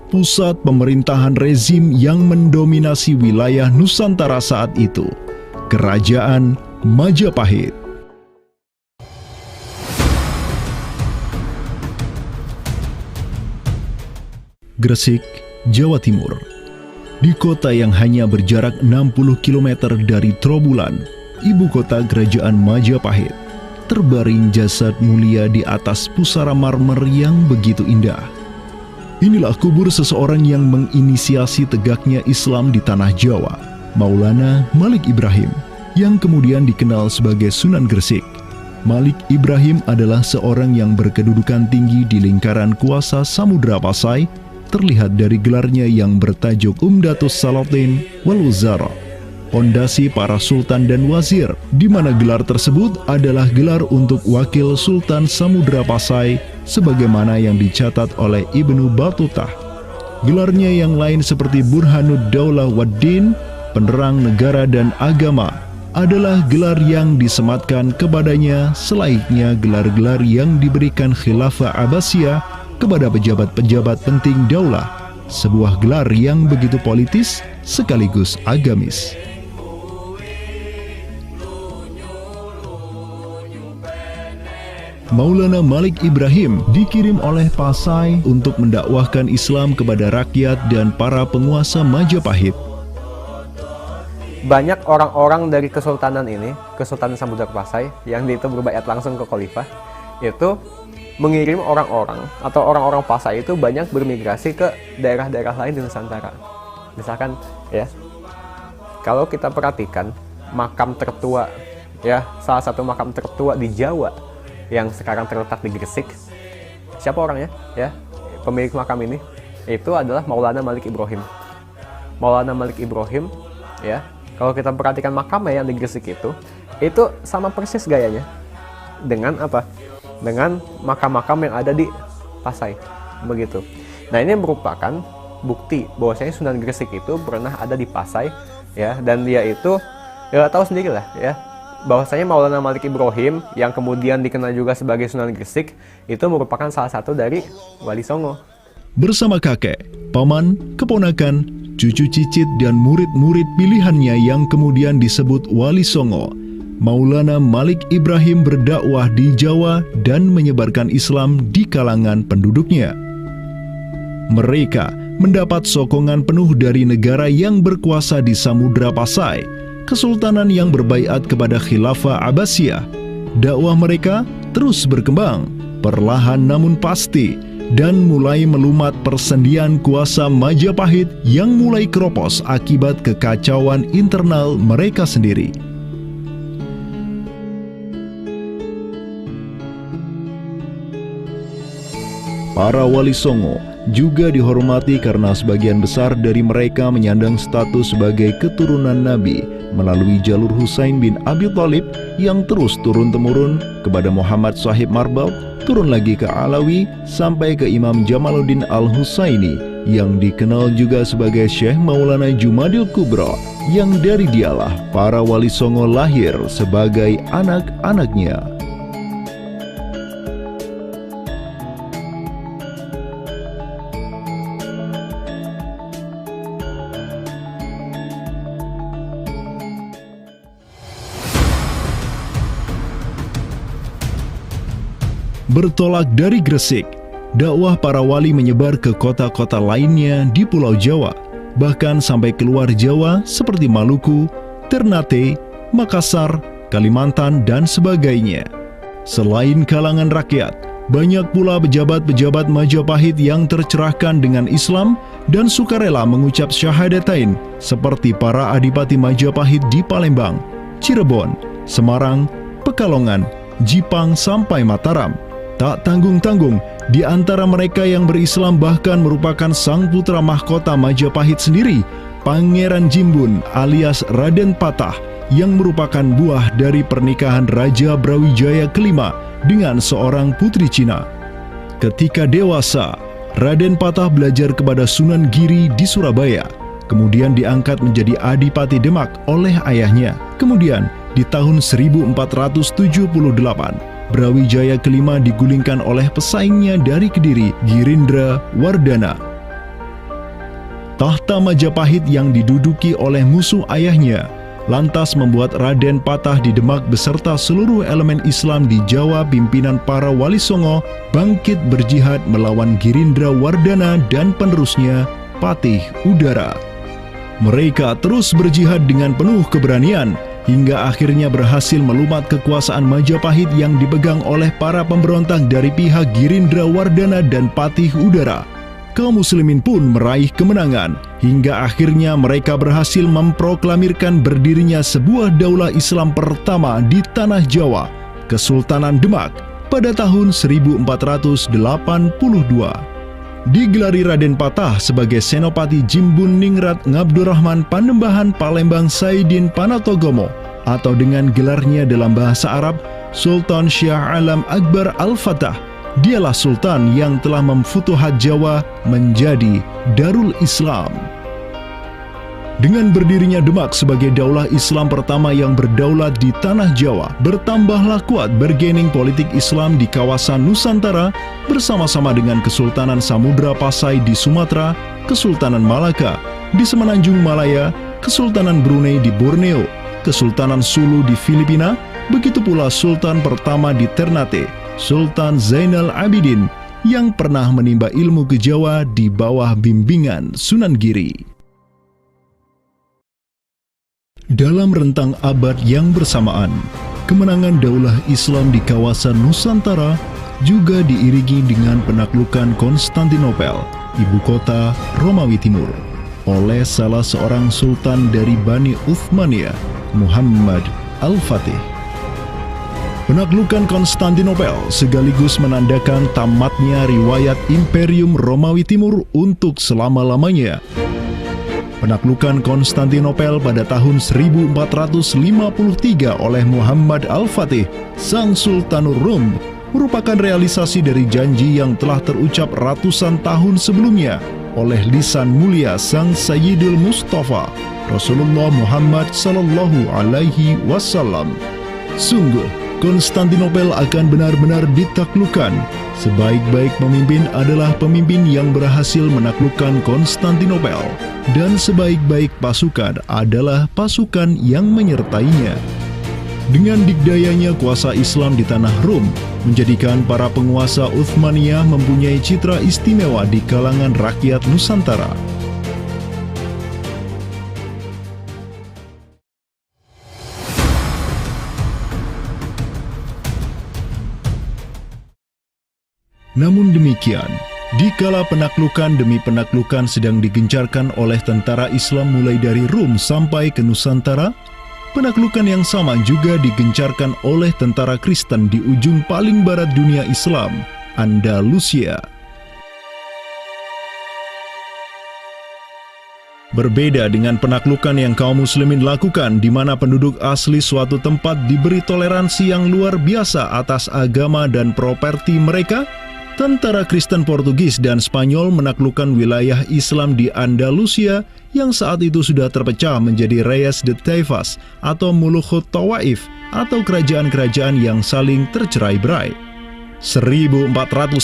pusat pemerintahan rezim yang mendominasi wilayah Nusantara saat itu, Kerajaan Majapahit. Gresik, Jawa Timur. Di kota yang hanya berjarak 60 km dari Trowulan, ibu kota kerajaan Majapahit, terbaring jasad mulia di atas pusara marmer yang begitu indah. Inilah kubur seseorang yang menginisiasi tegaknya Islam di tanah Jawa, Maulana Malik Ibrahim, yang kemudian dikenal sebagai Sunan Gresik. Malik Ibrahim adalah seorang yang berkedudukan tinggi di lingkaran kuasa Samudra Pasai, terlihat dari gelarnya yang bertajuk Umdatus Salatin wal Wuzara, pondasi para sultan dan wazir, di mana gelar tersebut adalah gelar untuk wakil Sultan Samudra Pasai sebagaimana yang dicatat oleh Ibnu Battuta. Gelarnya yang lain seperti Burhanud Daulah Waddin, penerang negara dan agama, adalah gelar yang disematkan kepadanya selayaknya gelar-gelar yang diberikan Khilafah Abbasiyah kepada pejabat-pejabat penting daulah, sebuah gelar yang begitu politis sekaligus agamis. Maulana Malik Ibrahim dikirim oleh Pasai untuk mendakwahkan Islam kepada rakyat dan para penguasa Majapahit. Banyak orang-orang dari kesultanan ini, Kesultanan Samudra Pasai, yang itu berbaiat langsung ke khalifah, itu mengirim orang-orang atau orang-orang Pasai itu banyak bermigrasi ke daerah-daerah lain di Nusantara. Misalkan ya, kalau kita perhatikan makam tertua ya, salah satu makam tertua di Jawa yang sekarang terletak di Gresik, siapa orangnya ya? Pemilik makam ini itu adalah Maulana Malik Ibrahim. Maulana Malik Ibrahim ya, kalau kita perhatikan makamnya yang di Gresik itu sama persis gayanya dengan apa? Dengan makam-makam yang ada di Pasai, begitu. Nah, ini merupakan bukti bahwasanya Sunan Gresik itu pernah ada di Pasai, ya, dan dia itu ya tahu sendiri lah, ya, bahwasanya Maulana Malik Ibrahim yang kemudian dikenal juga sebagai Sunan Gresik itu merupakan salah satu dari Wali Songo. Bersama kakek, paman, keponakan, cucu cicit dan murid-murid pilihannya yang kemudian disebut Wali Songo, Maulana Malik Ibrahim berdakwah di Jawa dan menyebarkan Islam di kalangan penduduknya. Mereka mendapat sokongan penuh dari negara yang berkuasa di Samudra Pasai, kesultanan yang berbaiat kepada Khilafah Abbasiyah. Dakwah mereka terus berkembang, perlahan namun pasti, dan mulai melumat persendian kuasa Majapahit yang mulai keropos akibat kekacauan internal mereka sendiri. Para Wali Songo juga dihormati karena sebagian besar dari mereka menyandang status sebagai keturunan Nabi melalui jalur Husain bin Abi Thalib yang terus turun-temurun kepada Muhammad Sahib Marbal, turun lagi ke Alawi sampai ke Imam Jamaluddin Al-Husaini yang dikenal juga sebagai Syekh Maulana Jumadil Kubra, yang dari dialah para Wali Songo lahir sebagai anak-anaknya. Bertolak dari Gresik, dakwah para wali menyebar ke kota-kota lainnya di Pulau Jawa, bahkan sampai keluar Jawa seperti Maluku, Ternate, Makassar, Kalimantan, dan sebagainya. Selain kalangan rakyat, banyak pula pejabat-pejabat Majapahit yang tercerahkan dengan Islam dan sukarela mengucap syahadatain, seperti para adipati Majapahit di Palembang, Cirebon, Semarang, Pekalongan, Jipang, sampai Mataram. Tak tanggung-tanggung, di antara mereka yang berislam bahkan merupakan sang putra mahkota Majapahit sendiri, Pangeran Jimbun alias Raden Patah, yang merupakan buah dari pernikahan Raja Brawijaya kelima dengan seorang putri Cina. Ketika dewasa, Raden Patah belajar kepada Sunan Giri di Surabaya, kemudian diangkat menjadi Adipati Demak oleh ayahnya. Kemudian, di tahun 1478, Brawijaya kelima digulingkan oleh pesaingnya dari Kediri, Girindra Wardana. Tahta Majapahit yang diduduki oleh musuh ayahnya, lantas membuat Raden Patah di Demak beserta seluruh elemen Islam di Jawa pimpinan para Wali Songo bangkit berjihad melawan Girindra Wardana dan penerusnya Patih Udara. Mereka terus berjihad dengan penuh keberanian hingga akhirnya berhasil melumat kekuasaan Majapahit yang dipegang oleh para pemberontak dari pihak Girindra Wardana dan Patih Udara. Kaum muslimin pun meraih kemenangan hingga akhirnya mereka berhasil memproklamirkan berdirinya sebuah daulah Islam pertama di tanah Jawa, Kesultanan Demak, pada tahun 1482. Digelari Raden Patah sebagai Senopati Jimbun Ningrat Ngabdurrahman Panembahan Palembang Saidin Panatogomo, atau dengan gelarnya dalam bahasa Arab Sultan Syah Alam Akbar Al-Fatah. Dialah sultan yang telah memfutuhat Jawa menjadi Darul Islam. Dengan berdirinya Demak sebagai daulah Islam pertama yang berdaulat di tanah Jawa, bertambahlah kuat bargaining politik Islam di kawasan Nusantara bersama-sama dengan Kesultanan Samudra Pasai di Sumatera, Kesultanan Malaka di Semenanjung Malaya, Kesultanan Brunei di Borneo, Kesultanan Sulu di Filipina, begitu pula Sultan pertama di Ternate, Sultan Zainal Abidin yang pernah menimba ilmu ke Jawa di bawah bimbingan Sunan Giri. Dalam rentang abad yang bersamaan, kemenangan daulah Islam di kawasan Nusantara juga diiringi dengan penaklukan Konstantinopel, ibu kota Romawi Timur, oleh salah seorang sultan dari Bani Uthmaniyah, Muhammad Al-Fatih. Penaklukan Konstantinopel sekaligus menandakan tamatnya riwayat Imperium Romawi Timur untuk selama-lamanya. Penaklukan Konstantinopel pada tahun 1453 oleh Muhammad Al-Fatih, sang Sultanur Rum, merupakan realisasi dari janji yang telah terucap ratusan tahun sebelumnya oleh lisan mulia sang Sayyidul Mustafa, Rasulullah Muhammad Sallallahu Alaihi Wasallam. Sungguh, Konstantinopel akan benar-benar ditaklukkan. Sebaik-baik pemimpin adalah pemimpin yang berhasil menaklukkan Konstantinopel, dan sebaik-baik pasukan adalah pasukan yang menyertainya. Dengan dikdayanya kuasa Islam di tanah Rum, menjadikan para penguasa Uthmaniyah mempunyai citra istimewa di kalangan rakyat Nusantara. Namun demikian, dikala penaklukan demi penaklukan sedang digencarkan oleh tentara Islam mulai dari Rum sampai ke Nusantara, penaklukan yang sama juga digencarkan oleh tentara Kristen di ujung paling barat dunia Islam, Andalusia. Berbeda dengan penaklukan yang kaum muslimin lakukan di mana penduduk asli suatu tempat diberi toleransi yang luar biasa atas agama dan properti mereka, tentara Kristen Portugis dan Spanyol menaklukkan wilayah Islam di Andalusia yang saat itu sudah terpecah menjadi Reyes de Taifas atau Mulukhut Tawaif atau kerajaan-kerajaan yang saling tercerai-berai. 1492,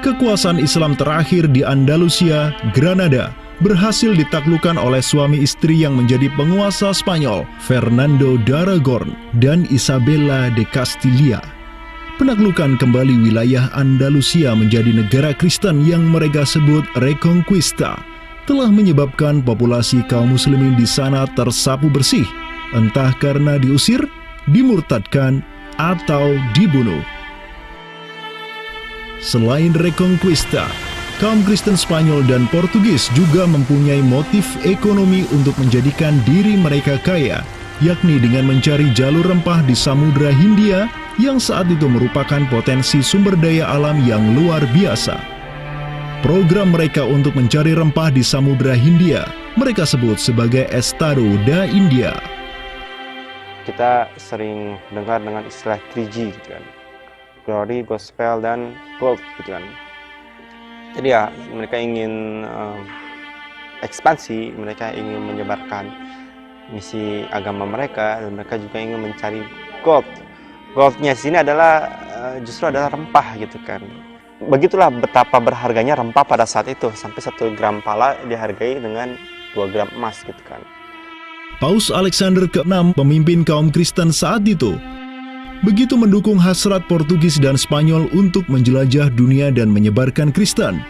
kekuasaan Islam terakhir di Andalusia, Granada, berhasil ditaklukkan oleh suami istri yang menjadi penguasa Spanyol, Fernando de Aragon dan Isabella de Castilla. Penaklukan kembali wilayah Andalusia menjadi negara Kristen yang mereka sebut Reconquista telah menyebabkan populasi kaum muslimin di sana tersapu bersih, entah karena diusir, dimurtadkan, atau dibunuh. Selain Reconquista, kaum Kristen Spanyol dan Portugis juga mempunyai motif ekonomi untuk menjadikan diri mereka kaya, yakni dengan mencari jalur rempah di Samudra Hindia yang saat itu merupakan potensi sumber daya alam yang luar biasa. Program mereka untuk mencari rempah di Samudra Hindia mereka sebut sebagai Estado da India. Kita sering dengar dengan istilah 3G gitu kan, Glory, Gospel, dan Gold gitu kan. Jadi ya mereka ingin ekspansi, mereka ingin menyebarkan misi agama mereka, dan mereka juga ingin mencari gold. Goldnya sini adalah justru adalah rempah gitu kan. Begitulah betapa berharganya rempah pada saat itu, sampai 1 gram pala dihargai dengan 2 gram emas gitu kan. Paus Alexander ke-6, pemimpin kaum Kristen saat itu, begitu mendukung hasrat Portugis dan Spanyol untuk menjelajah dunia dan menyebarkan Kristen.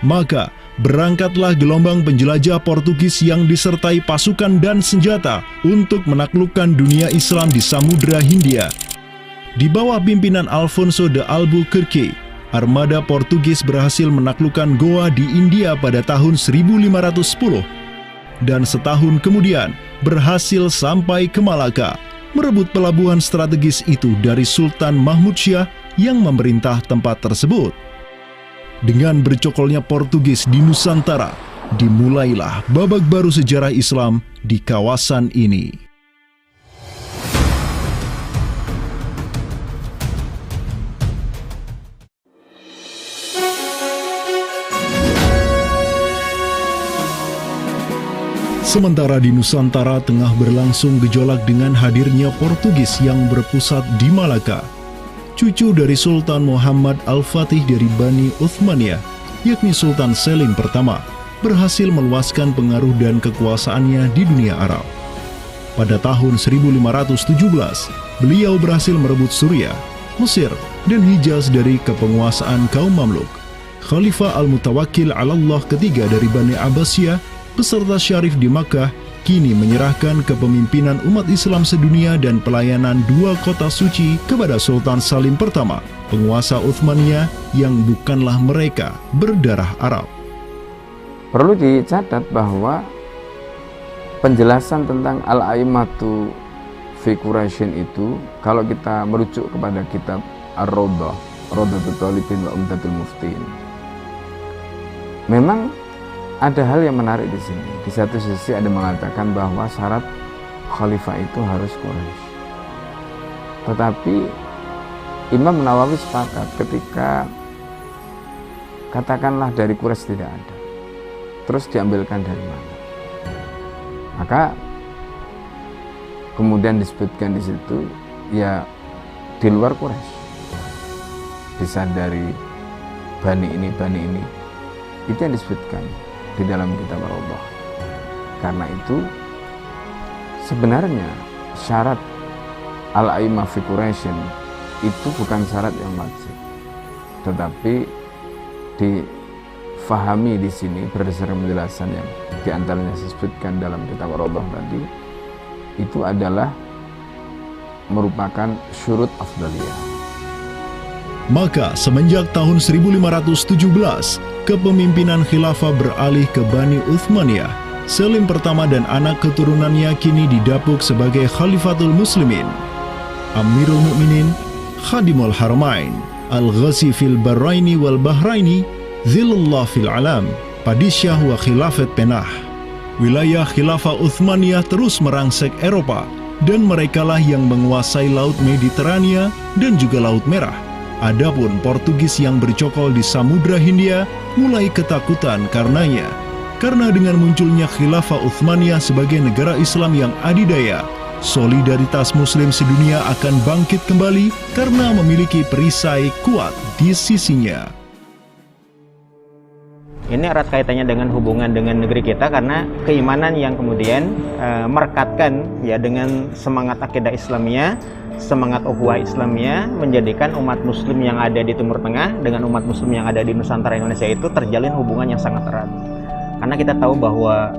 Maka, berangkatlah gelombang penjelajah Portugis yang disertai pasukan dan senjata untuk menaklukkan dunia Islam di Samudra Hindia. Di bawah pimpinan Alfonso de Albuquerque, armada Portugis berhasil menaklukkan Goa di India pada tahun 1510. Dan setahun kemudian berhasil sampai ke Malaka, merebut pelabuhan strategis itu dari Sultan Mahmud Syah yang memerintah tempat tersebut. Dengan bercokolnya Portugis di Nusantara, dimulailah babak baru sejarah Islam di kawasan ini. Sementara di Nusantara tengah berlangsung gejolak dengan hadirnya Portugis yang berpusat di Malaka. Cucu dari Sultan Muhammad Al-Fatih dari Bani Uthmaniyah, yakni Sultan Selim pertama, berhasil meluaskan pengaruh dan kekuasaannya di dunia Arab. Pada tahun 1517, beliau berhasil merebut Suriah, Mesir, dan Hijaz dari kepenguasaan kaum Mamluk. Khalifah Al-Mutawakkil 'alallah ketiga dari Bani Abbasiyah beserta Syarif di Makkah kini menyerahkan kepemimpinan umat Islam sedunia dan pelayanan dua kota suci kepada Sultan Salim pertama, penguasa Uthmaniyah yang bukanlah mereka berdarah Arab. Perlu dicatat bahwa penjelasan tentang Al-A'immatu fi Quraisyin itu, kalau kita merujuk kepada kitab Ar-Rawdah, Rawdatul Talibin wa Umdatul Muftiin, memang ada hal yang menarik di sini. Di satu sisi ada mengatakan bahwa syarat khalifah itu harus Quraisy. Tetapi Imam Nawawi sepakat ketika katakanlah dari Quraisy tidak ada, terus diambilkan dari mana? Maka kemudian disebutkan di situ ya di luar Quraisy. Bisa dari bani ini, itu yang disebutkan di dalam kitab Ar-Rawdah. Karena itu sebenarnya syarat Al-A'immah fi Quraisyin itu bukan syarat yang wajib, tetapi difahami di sini berdasarkan penjelasan yang diantaranya disebutkan dalam kitab Ar-Rawdah tadi, itu adalah merupakan syurut afdaliyah. Maka semenjak tahun 1517, kepemimpinan khilafah beralih ke Bani Uthmaniyah. Selim pertama dan anak keturunannya kini didapuk sebagai Khalifatul Muslimin. Amirul Mukminin, Khadimul Haramain, Al-Ghazi fil Bahraini wal Bahraini, Zilullah fil Alam, Padisyah wa Khilafat Penah. Wilayah khilafah Uthmaniyah terus merangsek Eropa, dan merekalah yang menguasai Laut Mediterania dan juga Laut Merah. Adapun Portugis yang bercokol di Samudra Hindia mulai ketakutan karenanya. Karena dengan munculnya khilafah Uthmaniyah sebagai negara Islam yang adidaya, solidaritas Muslim sedunia akan bangkit kembali karena memiliki perisai kuat di sisinya. Ini erat kaitannya dengan hubungan dengan negeri kita karena keimanan yang kemudian merekatkan ya dengan semangat akidah Islamiyah, semangat ukhuwah Islamiyah, menjadikan umat Muslim yang ada di Timur Tengah dengan umat Muslim yang ada di Nusantara Indonesia itu terjalin hubungan yang sangat erat. Karena kita tahu bahwa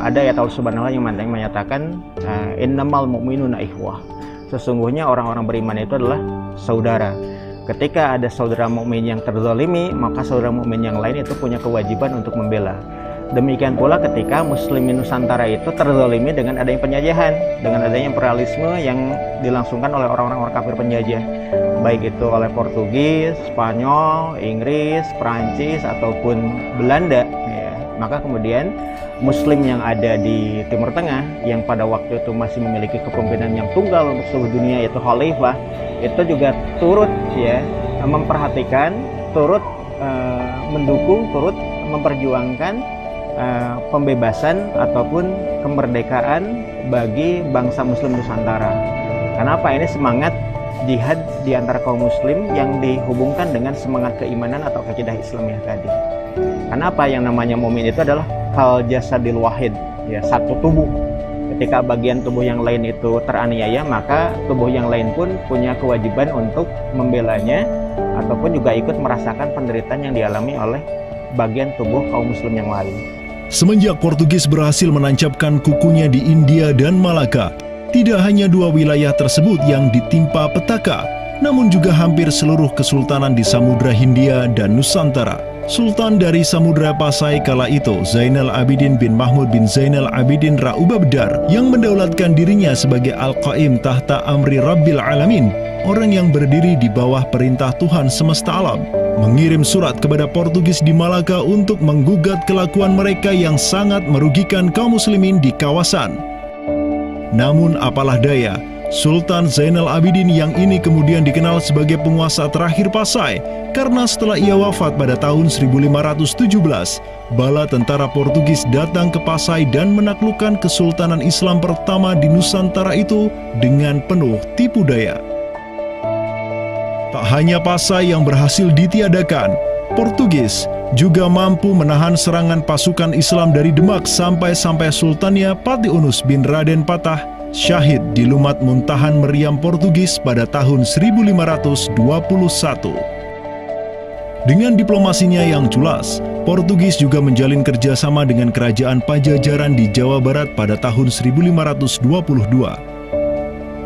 ada ayat Allah Subhanahu wa Ta'ala yang menyatakan innamal mu'minuna ikhwah. Sesungguhnya orang-orang beriman itu adalah saudara. Ketika ada saudara mukmin yang terzalimi, maka saudara mukmin yang lain itu punya kewajiban untuk membela. Demikian pula ketika muslimin Nusantara itu terzalimi dengan adanya penjajahan, dengan adanya imperialisme yang dilangsungkan oleh orang-orang kafir penjajah, baik itu oleh Portugis, Spanyol, Inggris, Perancis ataupun Belanda ya. Maka kemudian Muslim yang ada di Timur Tengah yang pada waktu itu masih memiliki kepemimpinan yang tunggal untuk seluruh dunia yaitu khalifah, itu juga turut ya memperhatikan, turut mendukung, turut memperjuangkan pembebasan ataupun kemerdekaan bagi bangsa Muslim Nusantara. Kenapa? Ini semangat jihad di antara kaum Muslim yang dihubungkan dengan semangat keimanan atau akidah Islamiyah tadi. Kenapa? Yang namanya mukmin itu adalah kal jasadil wahid, ya, satu tubuh. Ketika bagian tubuh yang lain itu teraniaya, maka tubuh yang lain pun punya kewajiban untuk membelanya ataupun juga ikut merasakan penderitaan yang dialami oleh bagian tubuh kaum muslim yang lain. Semenjak Portugis berhasil menancapkan kukunya di India dan Malaka, tidak hanya dua wilayah tersebut yang ditimpa petaka, namun juga hampir seluruh kesultanan di Samudra Hindia dan Nusantara. Sultan dari Samudra Pasai kala itu, Zainal Abidin bin Mahmud bin Zainal Abidin Ra Ubabdar, yang mendaulatkan dirinya sebagai Al-Qaim tahta Amri Rabbil Alamin, orang yang berdiri di bawah perintah Tuhan semesta alam, mengirim surat kepada Portugis di Malaka untuk menggugat kelakuan mereka yang sangat merugikan kaum muslimin di kawasan. Namun apalah daya, Sultan Zainal Abidin yang ini kemudian dikenal sebagai penguasa terakhir Pasai, karena setelah ia wafat pada tahun 1517, bala tentara Portugis datang ke Pasai dan menaklukkan Kesultanan Islam pertama di Nusantara itu dengan penuh tipu daya. Tak hanya Pasai yang berhasil ditiadakan, Portugis juga mampu menahan serangan pasukan Islam dari Demak sampai Sultannya Patiunus bin Raden Patah syahid di Lumat Muntahan Meriam Portugis pada tahun 1521. Dengan diplomasinya yang jelas, Portugis juga menjalin kerjasama dengan kerajaan Pajajaran di Jawa Barat pada tahun 1522.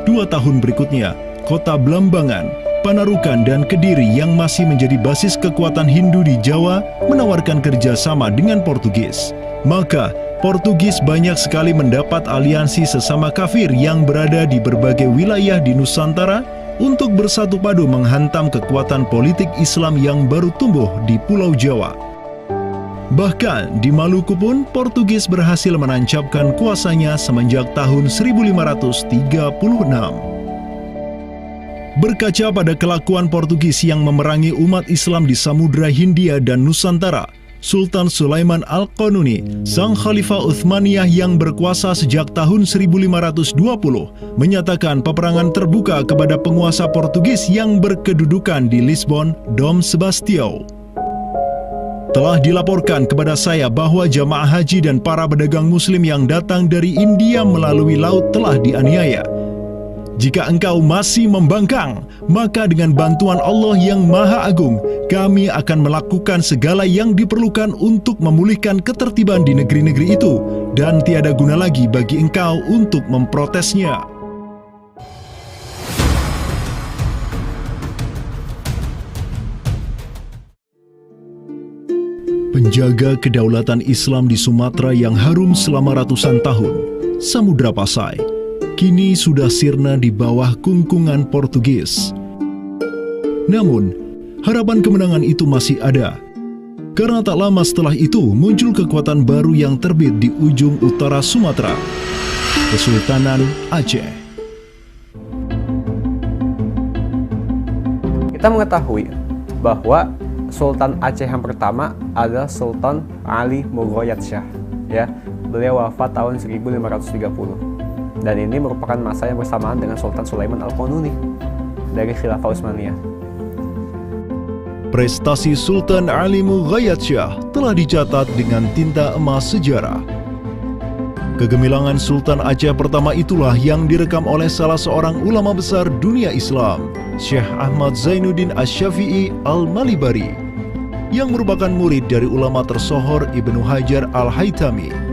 2 tahun berikutnya, kota Blambangan, Panarukan, dan Kediri yang masih menjadi basis kekuatan Hindu di Jawa menawarkan kerjasama dengan Portugis. Maka, Portugis banyak sekali mendapat aliansi sesama kafir yang berada di berbagai wilayah di Nusantara untuk bersatu padu menghantam kekuatan politik Islam yang baru tumbuh di Pulau Jawa. Bahkan di Maluku pun Portugis berhasil menancapkan kuasanya semenjak tahun 1536. Berkaca pada kelakuan Portugis yang memerangi umat Islam di Samudra Hindia dan Nusantara, Sultan Sulaiman Al-Qanuni, sang Khalifah Uthmaniyah yang berkuasa sejak tahun 1520, menyatakan peperangan terbuka kepada penguasa Portugis yang berkedudukan di Lisbon, Dom Sebastião. Telah dilaporkan kepada saya bahwa jamaah haji dan para pedagang muslim yang datang dari India melalui laut telah dianiaya. Jika engkau masih membangkang, maka dengan bantuan Allah yang Maha Agung, kami akan melakukan segala yang diperlukan untuk memulihkan ketertiban di negeri-negeri itu, dan tiada guna lagi bagi engkau untuk memprotesnya. Penjaga kedaulatan Islam di Sumatera yang harum selama ratusan tahun, Samudra Pasai, kini sudah sirna di bawah kungkungan Portugis. Namun, harapan kemenangan itu masih ada. Karena tak lama setelah itu muncul kekuatan baru yang terbit di ujung utara Sumatera, Kesultanan Aceh. Kita mengetahui bahwa Sultan Aceh yang pertama adalah Sultan Ali Mughayat Shah. Ya, beliau wafat tahun 1530. Dan ini merupakan masa yang bersamaan dengan Sultan Sulaiman Al-Qanuni dari Khilafah Utsmaniyah. Prestasi Sultan Ali Mughayat Shah telah dicatat dengan tinta emas sejarah. Kegemilangan Sultan Aceh pertama itulah yang direkam oleh salah seorang ulama besar dunia Islam, Syekh Ahmad Zainuddin Asy-Syafi'i Al-Malibari, yang merupakan murid dari ulama tersohor Ibnu Hajar Al-Haytami.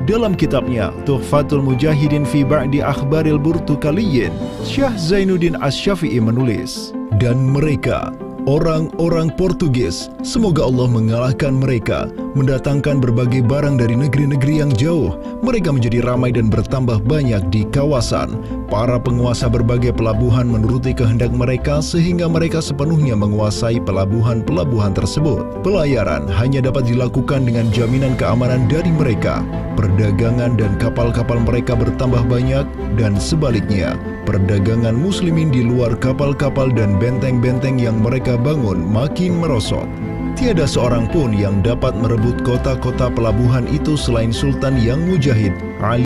Dalam kitabnya Tuhfatul Mujahidin fi Ba'di Akhbaril Burtukaliyin, Syekh Zainuddin Asy-Syafi'i menulis, dan mereka, orang-orang Portugis, semoga Allah mengalahkan mereka, mendatangkan berbagai barang dari negeri-negeri yang jauh. Mereka menjadi ramai dan bertambah banyak di kawasan. Para penguasa berbagai pelabuhan menuruti kehendak mereka sehingga mereka sepenuhnya menguasai pelabuhan-pelabuhan tersebut. Pelayaran hanya dapat dilakukan dengan jaminan keamanan dari mereka. Perdagangan dan kapal-kapal mereka bertambah banyak, dan sebaliknya, perdagangan muslimin di luar kapal-kapal dan benteng-benteng yang mereka bangun makin merosot. Tiada seorang pun yang dapat merebut kota-kota pelabuhan itu selain Sultan yang mujahid, Ali